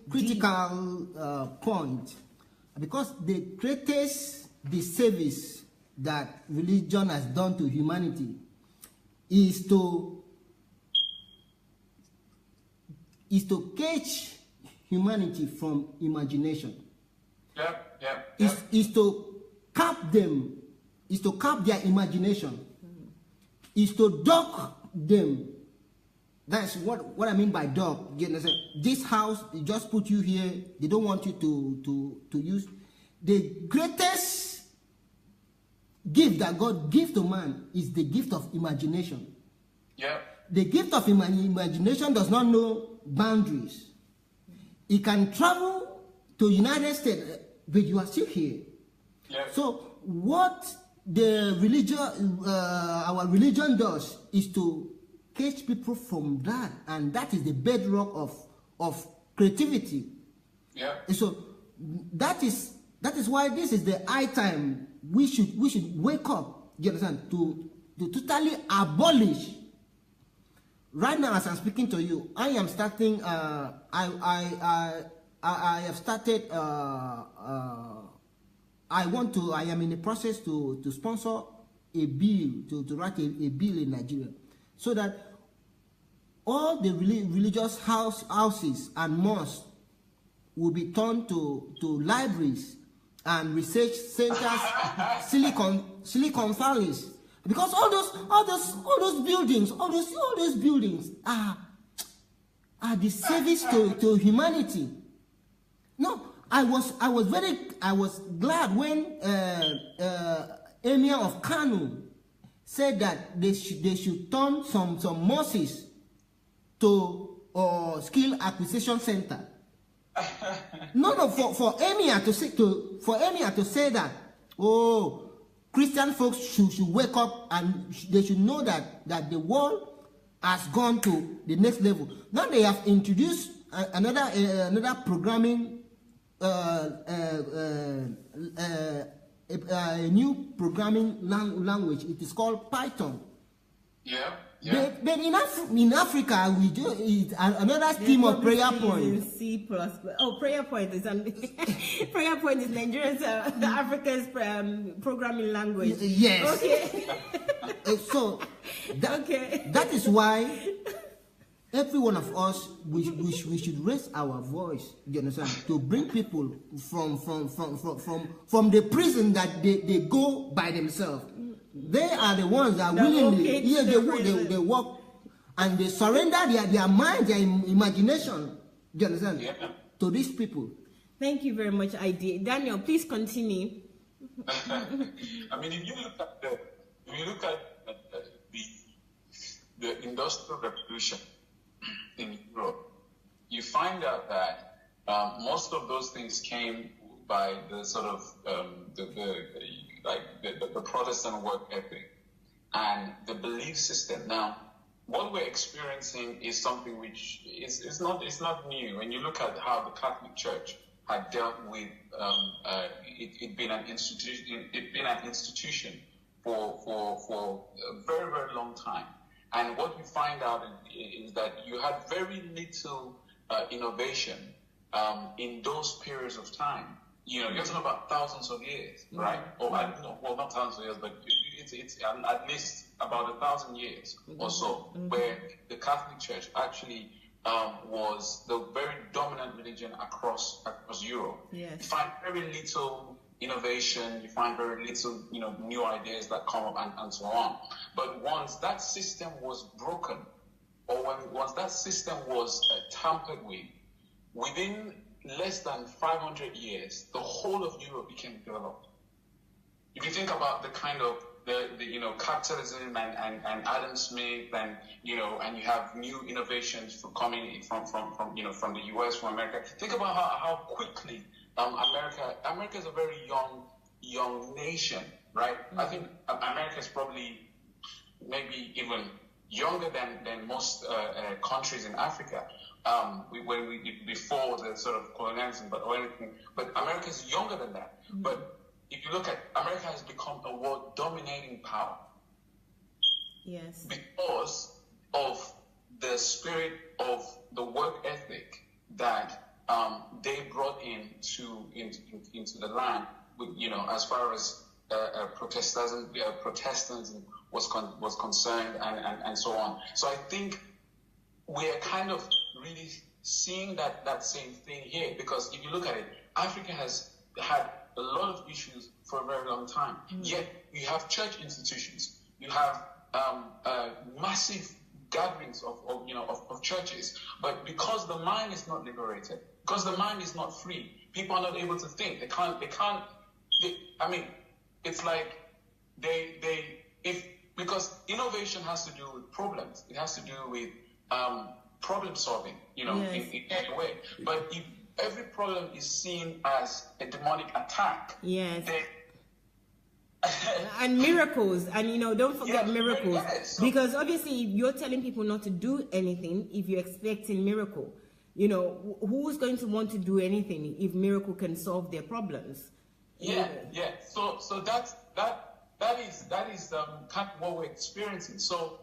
critical point, because the greatest disservice that religion has done to humanity is to catch humanity from imagination. Is to cap them, is to cap their imagination, is to dock them. That's what I mean by dock. You understand? This house, they just put you here, they don't want you to use. The greatest gift that God gives to man is the gift of imagination. The gift of imagination does not know boundaries. It can travel to United States, but you are still here. So what the religion, our religion does is to catch people from that, and that is the bedrock of creativity. And so that is why this is the high time we should wake up. You understand? To totally abolish. Right now, as I'm speaking to you, I am starting. I have started. I am in the process to sponsor a bill, to write a bill in Nigeria, so that all the religious houses and mosques will be turned to libraries and research centers, Silicon Valleys. Because all those buildings are the service to humanity. No, I was glad when Emir of Kano said that they should turn some mosques to skill acquisition center. No, for Emir to say that, oh, Christian folks should wake up, and they should know that the world has gone to the next level. Now they have introduced another programming, a new programming language. It is called Python. But in Africa, we do another scheme of prayer point. C++. Oh, prayer point is prayer point is Nigeria's Africa's programming language. Yes. Okay. So that is why every one of us we should raise our voice. You understand? To bring people from the prison that they go by themselves. They are the ones that willingly, they walk and they surrender their mind, their imagination, you understand, to these people. Thank you very much, ID. Daniel, please continue. I mean, if you look at the Industrial Revolution in Europe, you find out that most of those things came by the sort of the Protestant work ethic and the belief system. Now, what we're experiencing is something which is not new. When you look at how the Catholic Church had dealt with it being an institution for a very, very long time. And what you find out is that you had very little innovation in those periods of time. You know, you're talking about thousands of years, right? Or well, not thousands of years, but it's at least about 1,000 years or so, where the Catholic Church actually was the very dominant religion across Europe. Yes. You find very little innovation, you find very little, new ideas that come up and so on. But once that system was broken, or once that system was tampered with, within less than 500 years, the whole of Europe became developed. If you think about the kind of capitalism and Adam Smith, and and you have new innovations coming from the US, from America. Think about how quickly America is a very young nation, right? Mm-hmm. I think America is probably maybe even younger than most countries in Africa. Before the sort of colonialism, but America is younger than that. Mm-hmm. But if you look at America, has become a world dominating power. Yes. Because of the spirit of the work ethic that they brought into the land, as far as Protestantism was concerned, and so on. So I think we are kind of really seeing that same thing here, because if you look at it, Africa has had a lot of issues for a very long time. Mm-hmm. Yet you have church institutions, you have massive gatherings of churches, but because the mind is not liberated, because the mind is not free, people are not able to think. It's like because innovation has to do with problems. It has to do with problem solving, yes. in any way. But if every problem is seen as a demonic attack, yes, and miracles, and don't forget miracles, yes. Because obviously if you're telling people not to do anything, if you're expecting miracle, who's going to want to do anything if miracle can solve their problems? Yeah. So that is kind of what we're experiencing. So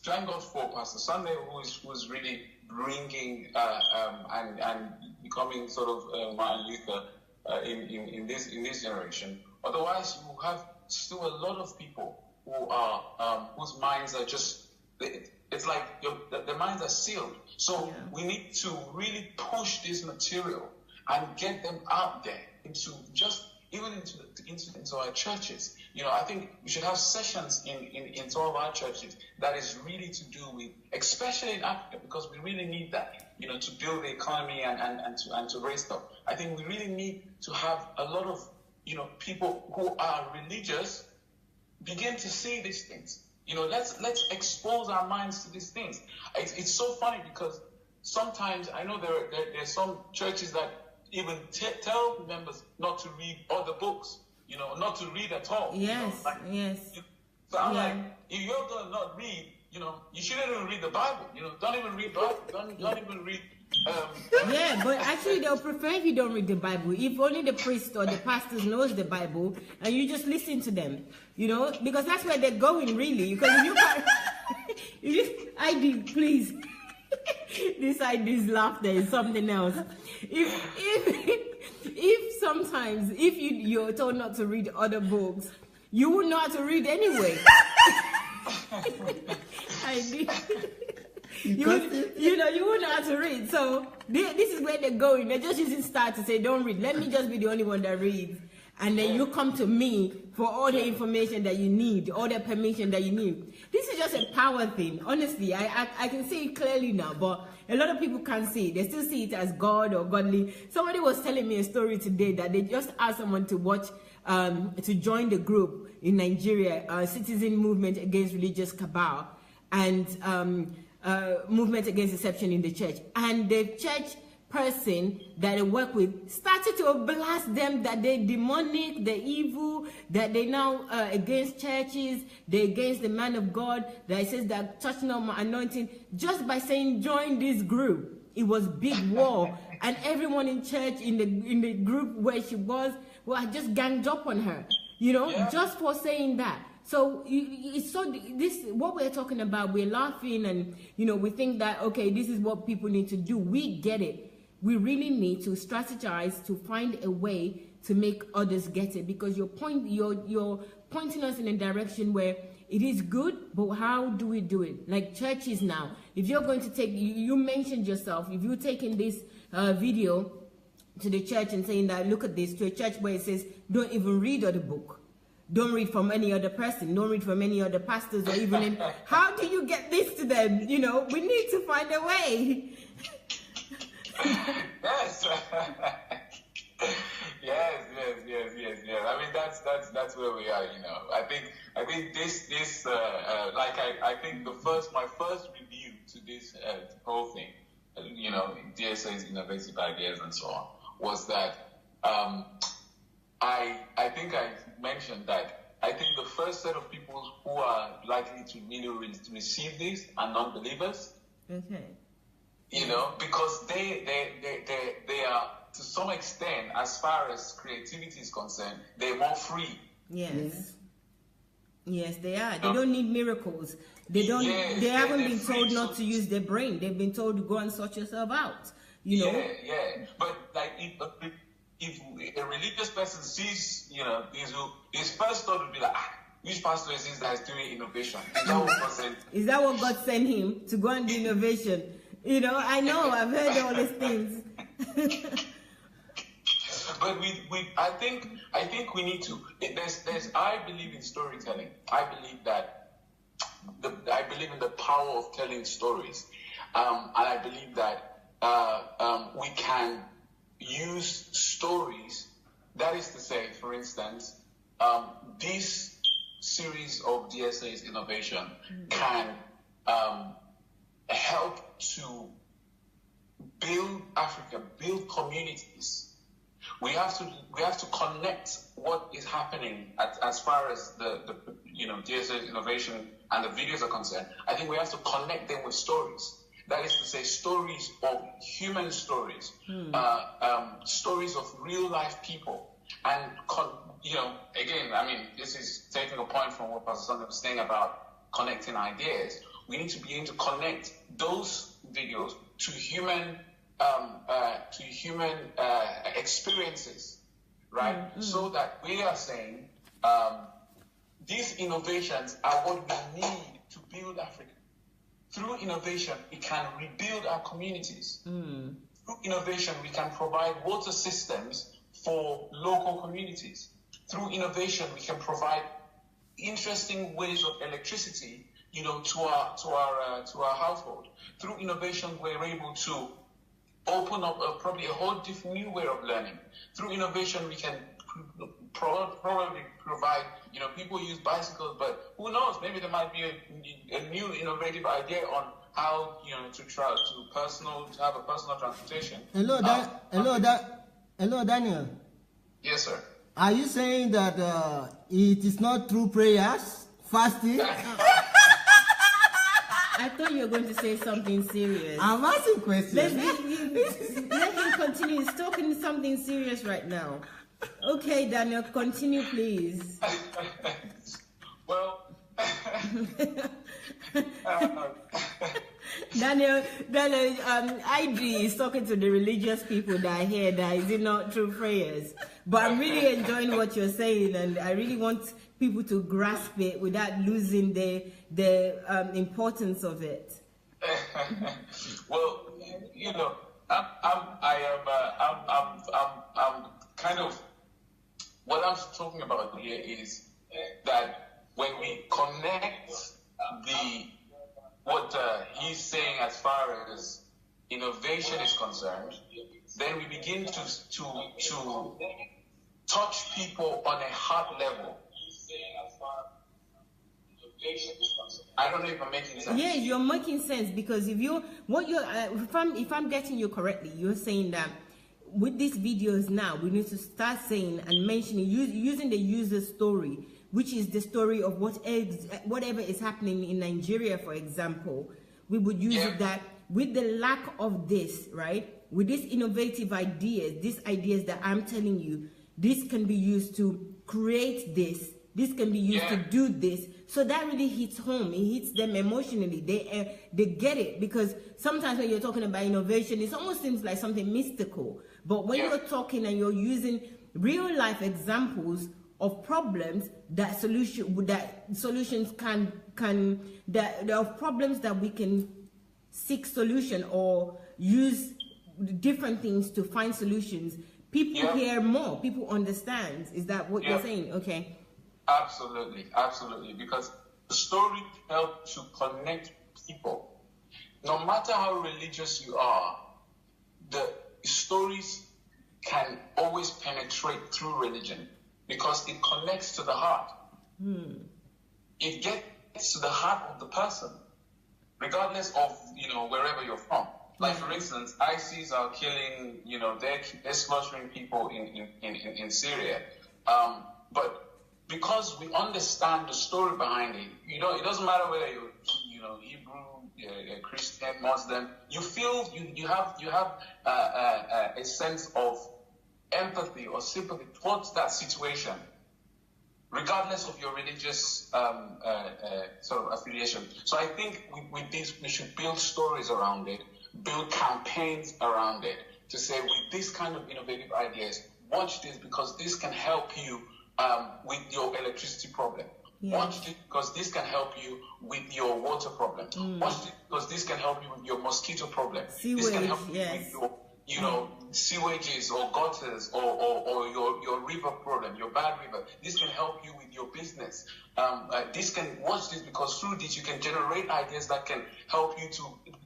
thank God for Pastor Sunday, who's really bringing and becoming sort of Martin Luther in this generation. Otherwise, you have still a lot of people who are whose minds are just, it's like their minds are sealed. So we need to really push this material and get them out there into our churches. I think we should have sessions in some of our churches that is really to do with, especially in Africa, because we really need that, to build the economy and to raise stuff. I think we really need to have a lot of, people who are religious begin to see these things. Let's expose our minds to these things. It's so funny because sometimes I know there's some churches that even tell members not to read other books, not to read at all. Yes, yes. So I'm like, if you're going to not read, you shouldn't even read the Bible. Don't even read Bible. Don't even read. Yeah, but actually they'll prefer if you don't read the Bible. If only the priest or the pastors knows the Bible and you just listen to them, because that's where they're going really. Because if you can't, please. This laughter is something else. If sometimes you're told not to read other books, you would know how to read anyway. You wouldn't know how to read. So this is where they're going. They're just using star to say, don't read. Let me just be the only one that reads. And then you come to me for all the information that you need, all the permission that you need. This is just a power thing. Honestly, I can see it clearly now, but a lot of people can't see it. They still see it as God or godly. Somebody was telling me a story today that they just asked someone to watch, to join the group in Nigeria, Citizen Movement Against Religious Cabal, and Movement Against Deception in the Church. And the church person that they work with started to blast them that they're demonic, they're evil, that they now against churches, they're against the man of God, that it says that touching on my anointing, just by saying join this group. It was big war, and everyone in church in the group where she was, well, just ganged up on her, just for saying that. So it's this what we're talking about. We're laughing and we think that okay, this is what people need to do. We get it. We really need to strategize to find a way to make others get it, because you're pointing us in a direction where it is good, but how do we do it? Like churches now, if you're going to take, you mentioned yourself, if you're taking this video to the church and saying that, look at this, to a church where it says, don't even read other book. Don't read from any other person. Don't read from any other pastors or even how do you get this to them? We need to find a way. Yes. yes. I mean, that's that's where we are. You know, I think this I think my first review to this whole thing, you know, DSA's innovative ideas and so on, was that I think I mentioned that I think the first set of people who are likely to really receive this are non-believers. Okay. You know, because they are, to some extent, as far as creativity is concerned, they're more free. Yes. Yes, they are. They don't need miracles. They don't. They haven't been told not to use their brain. They've been told to go and sort yourself out. You know. Yeah. But like, if a religious person sees, you know, his first thought would be like, which pastor is this that is doing innovation? Is that what God sent him to go and do innovation? You know, I know, I've heard all these things. But I think we need to. I believe in storytelling. I believe in the power of telling stories, and I believe that we can use stories. That is to say, for instance, this series of DSA's innovation can help to build Africa, build communities. We have to connect what is happening as far as the you know, DSA's innovation and the videos are concerned. I think we have to connect them with stories. That is to say, stories of human stories, stories of real life people, and you know, again, I mean, this is taking a point from what Pastor Sunday was saying about connecting ideas. We need to be able to connect those videos to human experiences, right? So that we are saying these innovations are what we need to build Africa. Through innovation, we can rebuild our communities. Through innovation, we can provide water systems for local communities. Through innovation, we can provide interesting ways of electricity, you know, to our household. Through innovation, we're able to open up probably a whole different new way of learning. Through innovation, we can probably provide, you know, people use bicycles, but who knows? Maybe there might be a new innovative idea on how, you know, to have a personal transportation. Hello, Daniel. Yes, sir. Are you saying that it is not through prayers, fasting? I thought you were going to say something serious. I'm asking questions. Let him continue. He's talking something serious right now. Okay, Daniel, continue, please. Well, Daniel, IG is talking to the religious people that are here. That is it not through prayers? But I'm really enjoying what you're saying, and I really want people to grasp it without losing the importance of it. Well, you know, I'm kind of, what I'm talking about here is that when we connect what he's saying as far as innovation is concerned, then we begin to touch people on a heart level. I don't know if I'm making sense. Yeah, you're making sense, because if I'm getting you correctly, you're saying that with these videos now, we need to start saying and mentioning, using the user story, which is the story of whatever is happening in Nigeria, for example. We would use it that with the lack of this, right? With these innovative ideas, these ideas that I'm telling you, this can be used to create this. This can be used to do this. So that really hits home. It hits them emotionally. They get it, because sometimes when you're talking about innovation, it almost seems like something mystical. But when you're talking and you're using real life examples of problems that solutions that there are problems that we can seek solution or use different things to find solutions, people hear more, people understand. Is that what you're saying? Okay. Absolutely, because the story helps to connect people. No matter how religious you are, the stories can always penetrate through religion. because it connects to the heart. It gets to the heart of the person, regardless of, wherever you're from. Like, for instance, ISIS are killing, they're slaughtering people in Syria. But because we understand the story behind it, it doesn't matter whether you're, Hebrew, Christian, Muslim, you feel, you have a sense of empathy or sympathy towards that situation, regardless of your religious sort of affiliation. So I think with this, we should build stories around it, build campaigns around it, to say, with this kind of innovative ideas, watch this because this can help you with your electricity problem. Yes. Watch this because this can help you with your water problem. Watch this because this can help you with your mosquito problem. This can help you with your sewages or gutters or your river problem, your bad river. This can help you with your business. Watch this because through this you can generate ideas that can help you to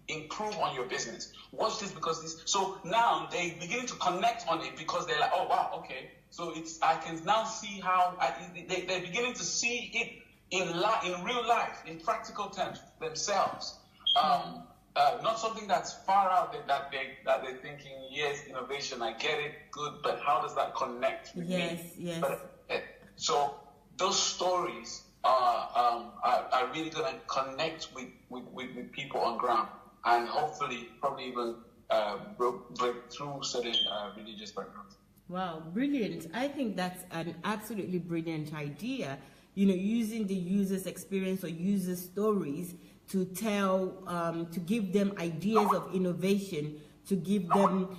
improve on your business. Watch this because this. So now they begin to connect on it because they're like, oh wow, okay. So I can now see how they're beginning to see it in real life, in practical terms themselves. Not something that's far out there that they're thinking, yes, innovation, I get it, good, but how does that connect with me? Yes. So those stories are really going to connect with people on ground, and hopefully probably even break through certain religious backgrounds. Wow, brilliant. I think that's an absolutely brilliant idea. Using the user's experience or user stories to tell, to give them ideas of innovation, to give them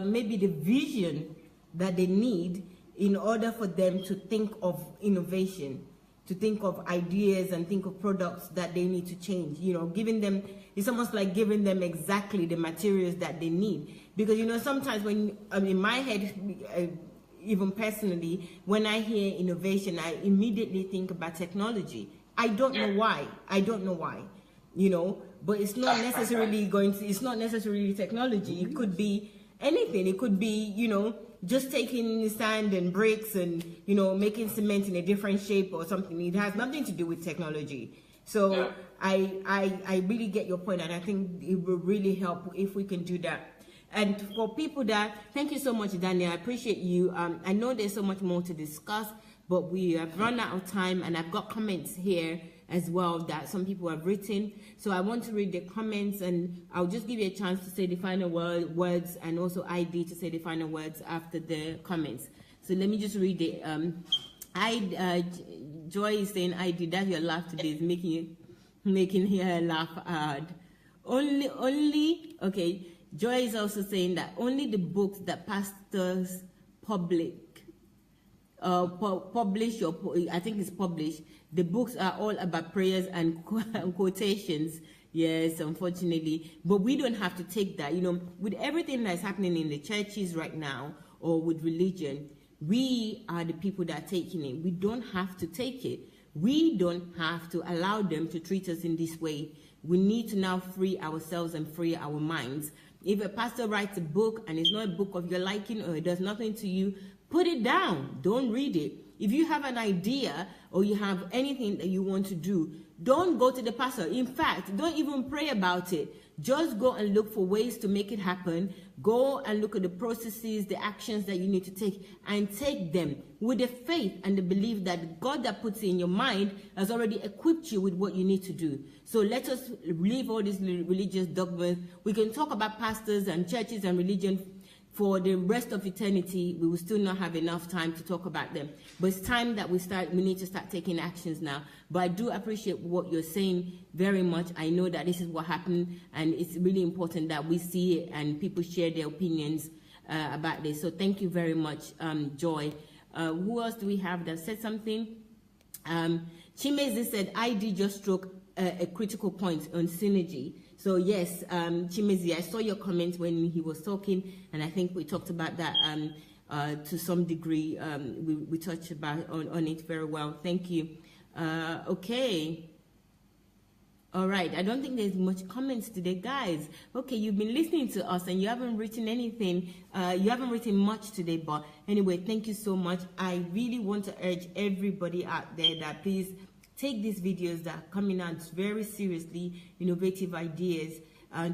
maybe the vision that they need in order for them to think of innovation, to think of ideas and think of products that they need to change. It's almost like giving them exactly the materials that they need. Because, sometimes in my head, even personally, when I hear innovation, I immediately think about technology. I don't know why, but it's not necessarily it's not necessarily technology. It could be anything. It could be, just taking sand and bricks and, making cement in a different shape or something. It has nothing to do with technology. So I really get your point, and I think it will really help if we can do that. And for people thank you so much, Daniel. I appreciate you. I know there's so much more to discuss, but we have run out of time, and I've got comments here as well that some people have written. So I want to read the comments, and I'll just give you a chance to say the final words, and also ID to say the final words after the comments. So let me just read it. Joy is saying, ID, that your laugh today is making her laugh hard. Okay. Joy is also saying that only the books that pastors publish, I think it's published, the books are all about prayers and quotations. Yes, unfortunately. But we don't have to take that. With everything that's happening in the churches right now, or with religion, we are the people that are taking it. We don't have to take it. We don't have to allow them to treat us in this way. We need to now free ourselves and free our minds. If a pastor writes a book and it's not a book of your liking or it does nothing to you, put it down. Don't read it. If you have an idea or you have anything that you want to do, don't go to the pastor. In fact, don't even pray about it. Just go and look for ways to make it happen. Go and look at the processes, the actions that you need to take, and take them with the faith and the belief that God that puts it in your mind has already equipped you with what you need to do. So let us leave all these religious dogmas. We can talk about pastors and churches and religion for the rest of eternity. We will still not have enough time to talk about them. But it's time that we need to start taking actions now. But I do appreciate what you're saying very much. I know that this is what happened, and it's really important that we see it and people share their opinions about this. So thank you very much, Joy. Who else do we have that said something? Chimezi said, ID just struck a critical point on synergy. So yes, Chimezi, I saw your comment when he was talking, and I think we talked about that to some degree. We touched about on it very well. Thank you. Okay. All right, I don't think there's much comments today, guys. Okay, you've been listening to us and you haven't written anything. You haven't written much today, but anyway, thank you so much. I really want to urge everybody out there that please take these videos that are coming out very seriously, innovative ideas.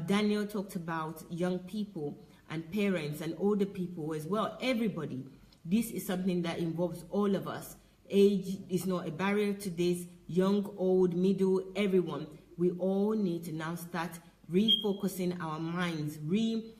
Daniel talked about young people and parents and older people as well, everybody. This is something that involves all of us. Age is not a barrier to this. Young, old, middle, everyone. We all need to now start refocusing our minds, realigning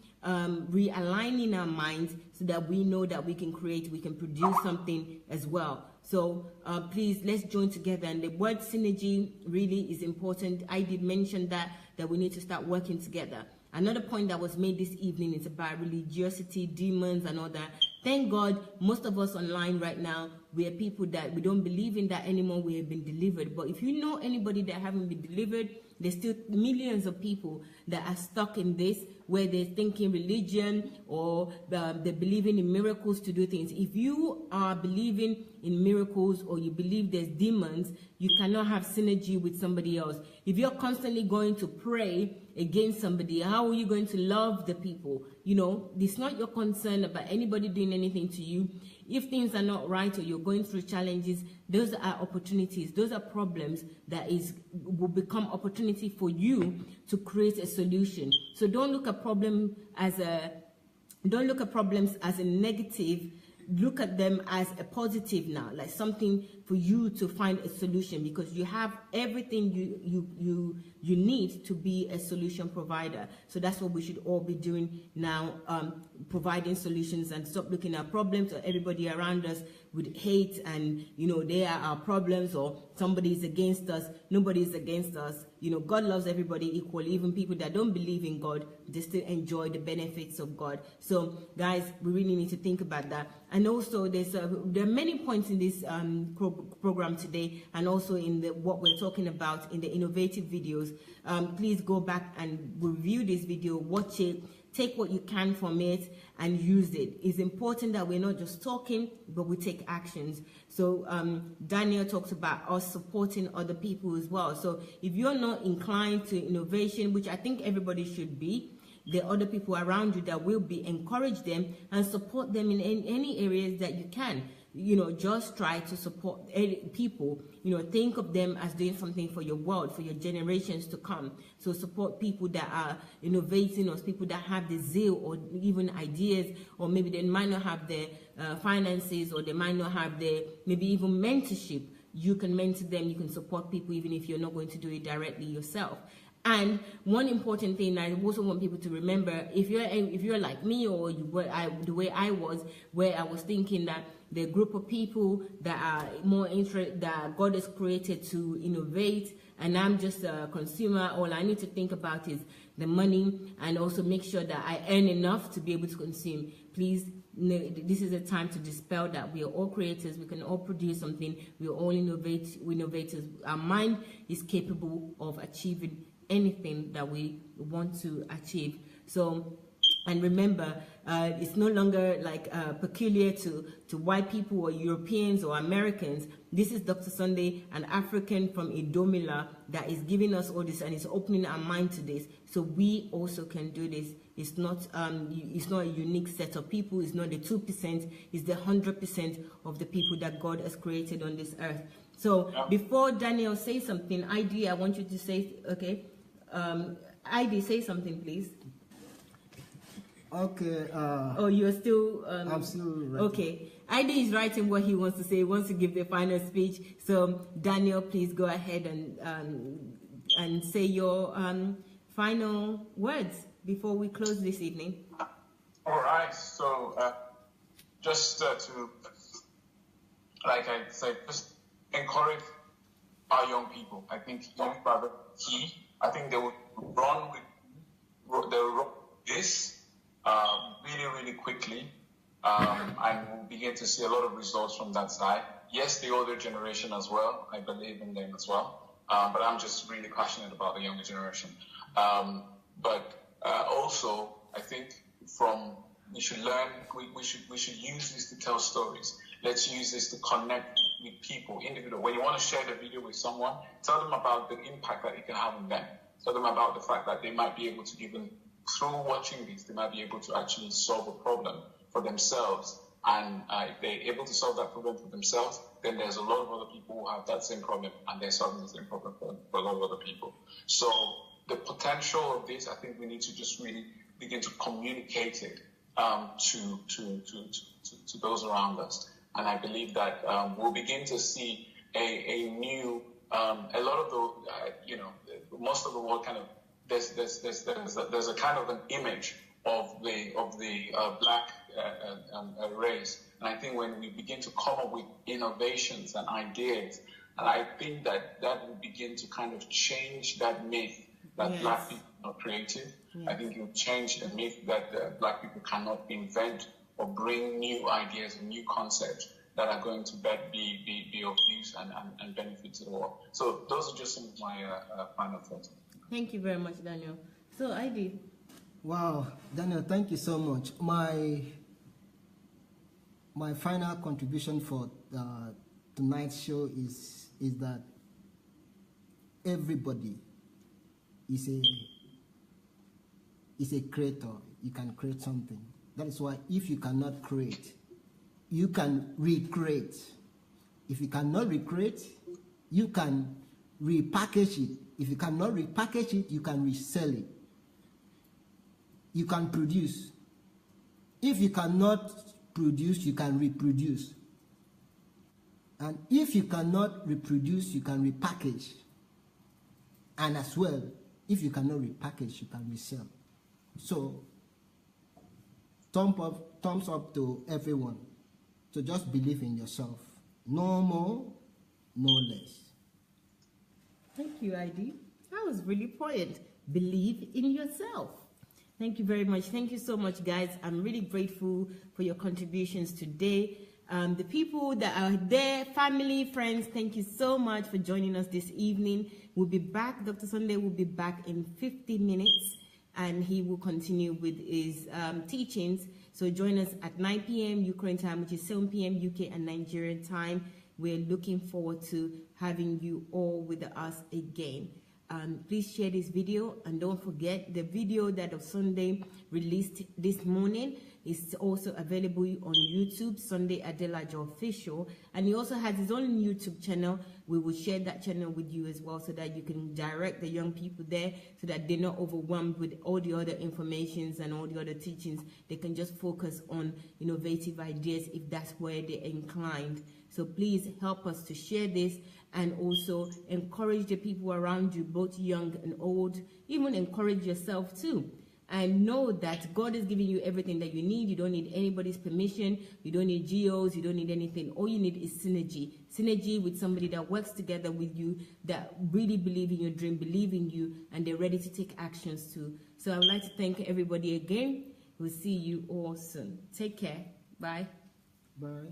our minds so that we know that we can create, we can produce something as well. So please, let's join together. And the word synergy really is important. I did mention that we need to start working together. Another point that was made this evening is about religiosity, demons, and all that. Thank God, most of us online right now, we are people that we don't believe in that anymore. We have been delivered. But if you know anybody that haven't been delivered, there's still millions of people that are stuck in this, where they're thinking religion or they're believing in miracles to do things. If you are believing in miracles or you believe there's demons, you cannot have synergy with somebody else. If you're constantly going to pray against somebody, how are you going to love the people? You know, it's not your concern about anybody doing anything to you. If things are not right or you're going through challenges, those are opportunities. Those are problems that will become opportunity for you to create a solution. So don't look at problems as a negative. Look at them as a positive now, like something for you to find a solution, because you have everything you need to be a solution provider. So that's what we should all be doing now, providing solutions, and stop looking at problems or everybody around us with hate and, you know, they are our problems or somebody is against us. Nobody is against us. You know, God loves everybody equally. Even people that don't believe in God, they still enjoy the benefits of God. So guys, we really need to think about that. And also there are many points in this program today, and also in what we're talking about in the innovative videos. Please go back and review this video, watch it, take what you can from it and use it. It's important that we're not just talking, but we take actions. So Daniel talks about us supporting other people as well. So if you're not inclined to innovation, which I think everybody should be, there are other people around you that will be, encourage them and support them in any areas that you can. You know, just try to support people. You know, think of them as doing something for your world, for your generations to come. So support people that are innovating, or people that have the zeal or even ideas, or maybe they might not have the finances, or they might not have the maybe even mentorship. You can mentor them, you can support people even if you're not going to do it directly yourself. And one important thing I also want people to remember, if you're like me, or the way I was, where I was thinking that the group of people that are more interested, that God has created to innovate, and I'm just a consumer, all I need to think about is the money, and also make sure that I earn enough to be able to consume. Please, this is a time to dispel that. We are all creators. We can all produce something. We are all innovators. Our mind is capable of achieving anything that we want to achieve. So, and remember, it's no longer like peculiar to white people or Europeans or Americans. This is Dr. Sunday, an African from Idomila, that is giving us all this and is opening our mind to this. So we also can do this. It's not a unique set of people. It's not the 2%. It's the 100% of the people that God has created on this earth. So before Daniel says something, ID, I want you to say, okay, ID, say something, please. Okay. Oh, you're still... I'm still writing. Okay. ID is writing what he wants to say. He wants to give the final speech. So, Daniel, please go ahead and say your final words before we close this evening. All right. So, just to, like I said, just encourage our young people. I think young people are key. I think they will run with this really quickly, and we'll begin to see a lot of results from that side. Yes, the older generation as well. I believe in them as well. But I'm just really passionate about the younger generation. But also, I think we should learn. We should use this to tell stories. Let's use this to connect with people, individual. When you want to share the video with someone, tell them about the impact that it can have on them. Tell them about the fact that they might be able to, even through watching this, they might be able to actually solve a problem for themselves. And if they're able to solve that problem for themselves, then there's a lot of other people who have that same problem, and they're solving the same problem for a lot of other people. So the potential of this, I think we need to just really begin to communicate it to those around us. And I believe that we'll begin to see a new, a lot of the, most of the world kind of, there's a kind of an image of the black race. And I think when we begin to come up with innovations and ideas, and I think that will begin to kind of change that myth that yes. black people are not creative. Yes. I think it will change the myth that black people cannot invent or bring new ideas and new concepts that are going to be of use and benefit to the world. So those are just some of my final thoughts. Thank you very much, Daniel. So I did. Wow, Daniel, thank you so much. My final contribution for tonight's show is that everybody is a creator. You can create something. That is why if you cannot create, you can recreate. If you cannot recreate, you can repackage it. If you cannot repackage it, you can resell it. You can produce. If you cannot produce, you can reproduce. And if you cannot reproduce, you can repackage. And as well, if you cannot repackage, you can resell. So, thumbs up to everyone. So just believe in yourself. No more, no less. Thank you, ID. That was really important. Believe in yourself. Thank you very much. Thank you so much, guys. I'm really grateful for your contributions today. The people that are there, family, friends, thank you so much for joining us this evening. We'll be back. Dr. Sunday will be back in 50 minutes, and he will continue with his teachings. So join us at 9 p.m. Ukraine time, which is 7 p.m. UK and Nigerian time. We're looking forward to having you all with us again. Please share this video, and don't forget the video that Dr. Sunday released this morning is also available on YouTube, Sunday Adelaja Official, and he also has his own YouTube channel. We will share that channel with you as well, so that you can direct the young people there, so that they're not overwhelmed with all the other informations and all the other teachings. They can just focus on innovative ideas if that's where they're inclined. So please help us to share this, and also encourage the people around you, both young and old. Even encourage yourself too. And know that God is giving you everything that you need. You don't need anybody's permission. You don't need GOs. You don't need anything. All you need is synergy. Synergy with somebody that works together with you, that really believe in your dream, believe in you, and they're ready to take actions too. So I would like to thank everybody again. We'll see you all soon. Take care. Bye. Bye.